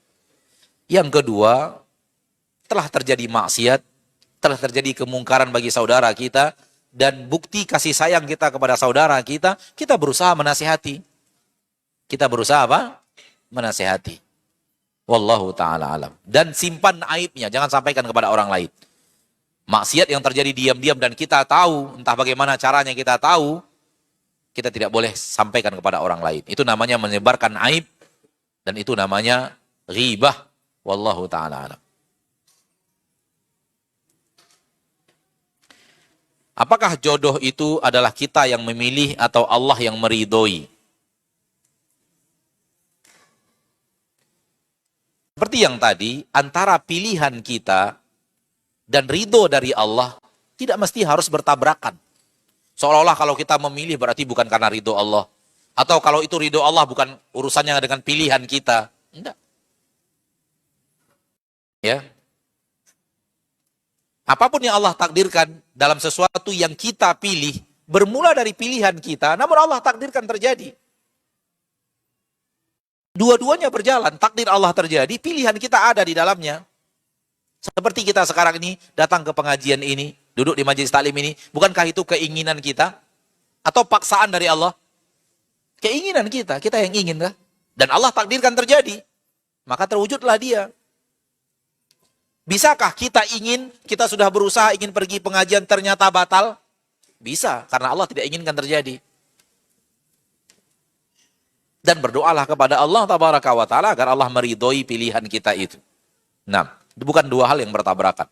Yang kedua, telah terjadi maksiat, telah terjadi kemungkaran bagi saudara kita, dan bukti kasih sayang kita kepada saudara kita berusaha menasihati. Kita berusaha apa? Menasihati. Wallahu ta'ala alam. Dan simpan aibnya, jangan sampaikan kepada orang lain. Maksiat yang terjadi diam-diam dan kita tahu, entah bagaimana caranya kita tahu, kita tidak boleh sampaikan kepada orang lain. Itu namanya menyebarkan aib, dan itu namanya ghibah. Wallahu ta'ala alam. Apakah jodoh itu adalah kita yang memilih atau Allah yang meridhoi? Seperti yang tadi, antara pilihan kita dan ridho dari Allah tidak mesti harus bertabrakan. Seolah-olah kalau kita memilih berarti bukan karena ridho Allah. Atau kalau itu ridho Allah bukan urusannya dengan pilihan kita. Enggak. Ya. Apapun yang Allah takdirkan dalam sesuatu yang kita pilih, bermula dari pilihan kita, namun Allah takdirkan terjadi. Dua-duanya berjalan, takdir Allah terjadi, pilihan kita ada di dalamnya. Seperti kita sekarang ini, datang ke pengajian ini, duduk di majelis taklim ini, bukankah itu keinginan kita? Atau paksaan dari Allah? Keinginan kita yang ingin kan? Dan Allah takdirkan terjadi, maka terwujudlah dia. Bisakah kita ingin, kita sudah berusaha ingin pergi pengajian ternyata batal? Bisa, karena Allah tidak inginkan terjadi. Dan berdoalah kepada Allah tabaraka wa ta'ala agar Allah meridhoi pilihan kita itu. Nah, itu bukan dua hal yang bertabrakan.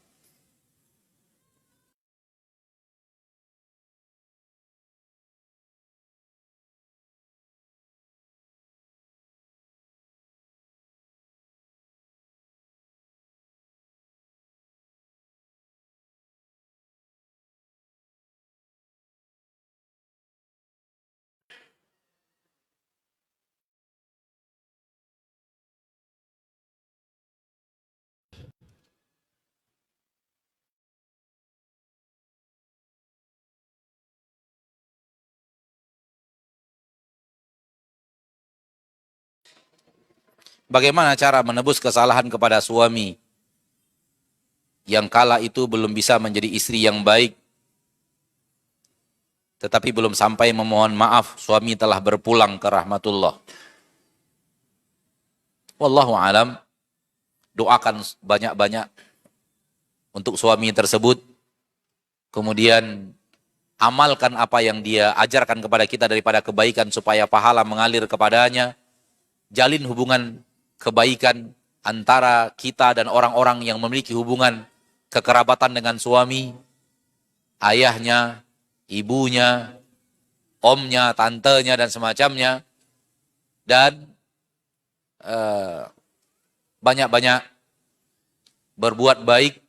Bagaimana cara menebus kesalahan kepada suami yang kala itu belum bisa menjadi istri yang baik, tetapi belum sampai memohon maaf, suami telah berpulang ke rahmatullah. Wallahu alam, doakan banyak-banyak untuk suami tersebut, kemudian amalkan apa yang dia ajarkan kepada kita daripada kebaikan supaya pahala mengalir kepadanya, jalin hubungan kebaikan antara kita dan orang-orang yang memiliki hubungan kekerabatan dengan suami, ayahnya, ibunya, omnya, tantenya, dan semacamnya. Dan banyak-banyak berbuat baik,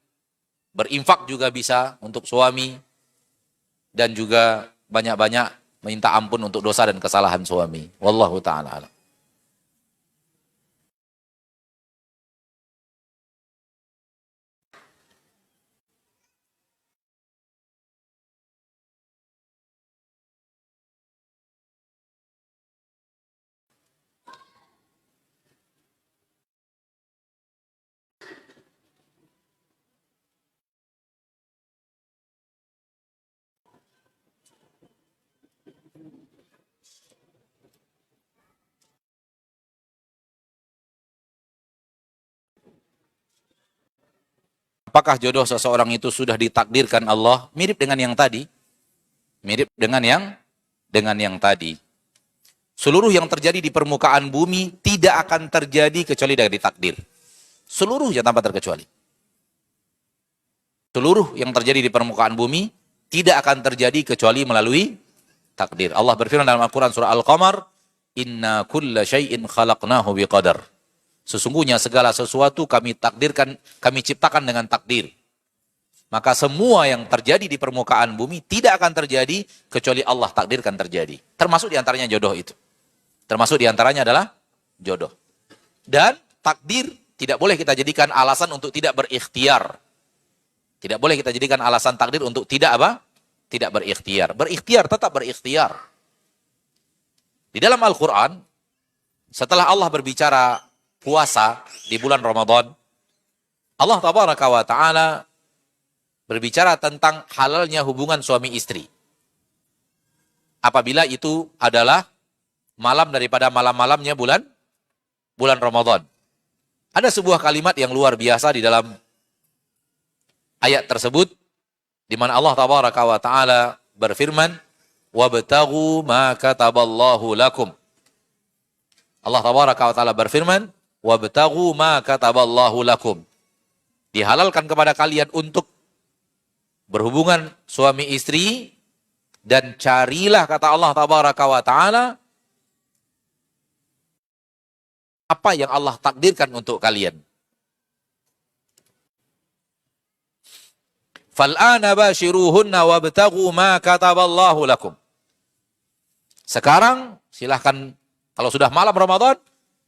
berinfak juga bisa untuk suami, dan juga banyak-banyak minta ampun untuk dosa dan kesalahan suami. Wallahu ta'ala alam. Apakah jodoh seseorang itu sudah ditakdirkan Allah? Mirip dengan yang tadi. Mirip dengan yang tadi. Seluruh yang terjadi di permukaan bumi tidak akan terjadi kecuali dari takdir. Seluruhnya tanpa terkecuali. Seluruh yang terjadi di permukaan bumi tidak akan terjadi kecuali melalui takdir. Allah berfirman dalam Al-Quran surah Al-Qamar, Inna kulla syai'in khalaqnahu biqadar. Sesungguhnya segala sesuatu kami takdirkan, kami ciptakan dengan takdir. Maka semua yang terjadi di permukaan bumi tidak akan terjadi kecuali Allah takdirkan terjadi. Termasuk diantaranya jodoh itu. Termasuk diantaranya adalah jodoh. Dan takdir tidak boleh kita jadikan alasan untuk tidak berikhtiar. Tidak boleh kita jadikan alasan takdir untuk tidak apa? Tidak berikhtiar. Berikhtiar, tetap berikhtiar. Di dalam Al-Quran, setelah Allah berbicara puasa di bulan Ramadan, Allah tabaraka wa ta'ala berbicara tentang halalnya hubungan suami istri. Apabila itu adalah malam daripada malam-malamnya bulan Ramadan. Ada sebuah kalimat yang luar biasa di dalam ayat tersebut, di mana Allah tabaraka wa ta'ala berfirman, wabtaghu ma kataballahu lakum. Allah tabaraka wa ta'ala berfirman, wabtaghu ma kataballahu lakum. Dihalalkan kepada kalian untuk berhubungan suami istri, dan carilah, kata Allah tabaraka wa ta'ala, apa yang Allah takdirkan untuk kalian. Fal'ana bashiruhunna wabtaghu ma kataballahu lakum. Sekarang silahkan, kalau sudah malam Ramadan,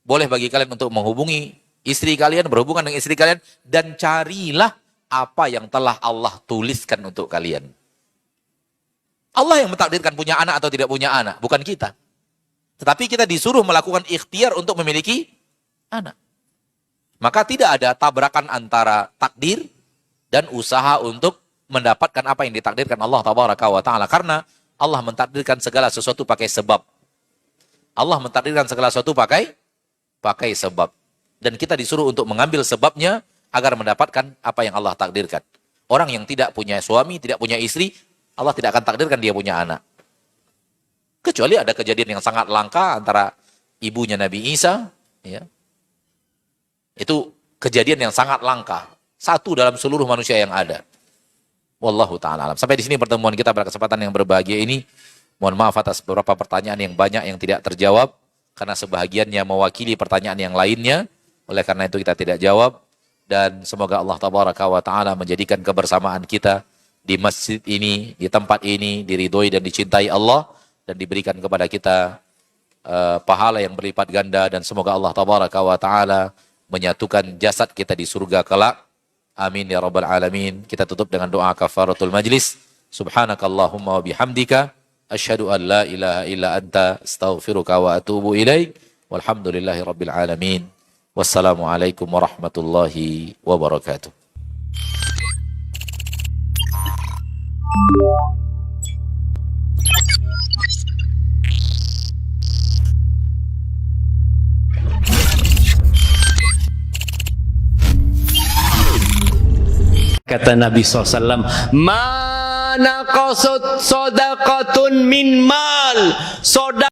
boleh bagi kalian untuk menghubungi istri kalian, berhubungan dengan istri kalian, dan carilah apa yang telah Allah tuliskan untuk kalian. Allah yang mentakdirkan punya anak atau tidak punya anak, bukan kita. Tetapi kita disuruh melakukan ikhtiar untuk memiliki anak. Maka tidak ada tabrakan antara takdir dan usaha untuk mendapatkan apa yang ditakdirkan Allah tabaraka wa ta'ala. Karena Allah mentakdirkan segala sesuatu pakai sebab. Allah mentakdirkan segala sesuatu pakai sebab. Dan kita disuruh untuk mengambil sebabnya agar mendapatkan apa yang Allah takdirkan. Orang yang tidak punya suami, tidak punya istri, Allah tidak akan takdirkan dia punya anak. Kecuali ada kejadian yang sangat langka antara ibunya Nabi Isa, ya. Itu kejadian yang sangat langka. Satu dalam seluruh manusia yang ada. Wallahu ta'ala alam. Sampai di sini pertemuan kita pada kesempatan yang berbahagia ini. Mohon maaf atas beberapa pertanyaan yang banyak yang tidak terjawab. Karena sebahagiannya mewakili pertanyaan yang lainnya. Oleh karena itu kita tidak jawab. Dan semoga Allah tabaraka wa ta'ala menjadikan kebersamaan kita di masjid ini, di tempat ini, diridhoi dan dicintai Allah. Dan diberikan kepada kita pahala yang berlipat ganda. Dan semoga Allah tabaraka wa ta'ala menyatukan jasad kita di surga kelak. Amin ya rabbal alamin. Kita tutup dengan doa kafaratul majlis. Subhanakallahumma wa bihamdika asyhadu an la ilaha illa anta astaghfiruka wa atubu ilaik. Walhamdulillahi rabbil alamin. Wassalamualaikum warahmatullahi wabarakatuh. Kata Nabi SAW, mana qasut sodaqatun min mal.